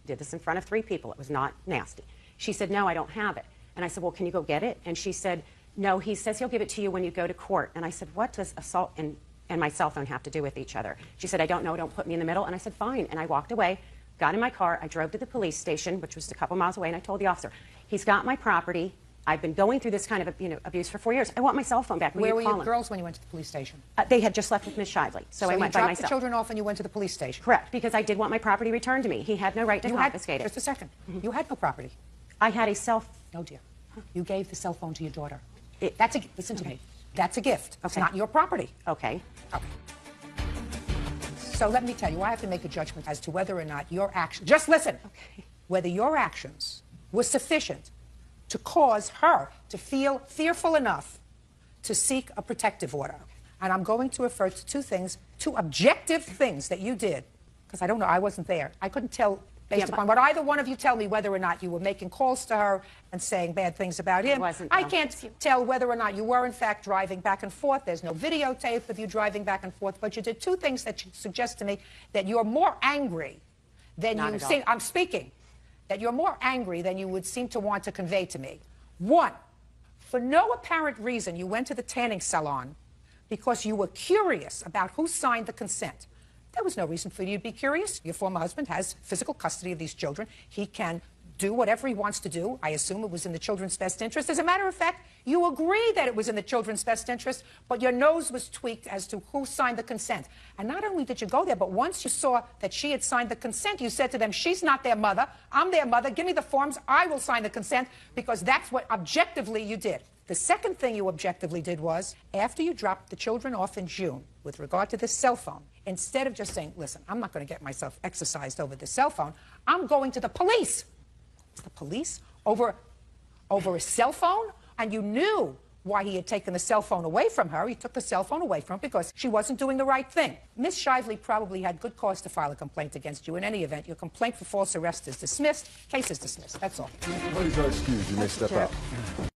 Did this in front of 3 people. It was not nasty. She said, no, I don't have it. And I said, well, can you go get it? And she said, no, he says he'll give it to you when you go to court. And I said, what does assault and my cell phone have to do with each other? She said, I don't know, don't put me in the middle. And I said, fine. And I walked away, got in my car, I drove to the police station, which was a couple miles away, and I told the officer, he's got my property. I've been going through this kind of abuse for 4 years. I want my cell phone back. Where were your girls when you went to the police station? They had just left with Ms. Shively, so I went by myself. So you dropped the children off and you went to the police station? Correct, because I did want my property returned to me. He had no right to confiscate it. Just a second. You had no property. I had a cell phone. No, dear. You gave the cell phone to your daughter. Listen to me. That's a gift. Okay. It's not your property. Okay. Okay. So let me tell you, I have to make a judgment as to whether or not your actions, just listen, whether your actions were sufficient to cause her to feel fearful enough to seek a protective order. And I'm going to refer to 2 things, 2 objective things that you did, because I don't know, I wasn't there. I couldn't tell based upon what either one of you tell me whether or not you were making calls to her and saying bad things about him. I can't tell whether or not you were, in fact, driving back and forth. There's no videotape of you driving back and forth, but you did 2 things that suggest to me that you're more angry than you seem. I'm speaking. That you're more angry than you would seem to want to convey to me. 1, for no apparent reason, you went to the tanning salon because you were curious about who signed the consent. There was no reason for you to be curious. Your former husband has physical custody of these children. He can do whatever he wants to do. I assume it was in the children's best interest. As a matter of fact, you agree that it was in the children's best interest, but your nose was tweaked as to who signed the consent. And not only did you go there, but once you saw that she had signed the consent, you said to them, she's not their mother, I'm their mother, give me the forms, I will sign the consent, because that's what objectively you did. The second thing you objectively did was, after you dropped the children off in June, with regard to this cell phone, instead of just saying, listen, I'm not going to get myself exercised over this cell phone, I'm going to the police. The police? Over a cell phone? And you knew why he had taken the cell phone away from her. He took the cell phone away from her because she wasn't doing the right thing. Ms. Shively probably had good cause to file a complaint against you. In any event, your complaint for false arrest is dismissed. Case is dismissed. That's all. What is your excuse? You may step out.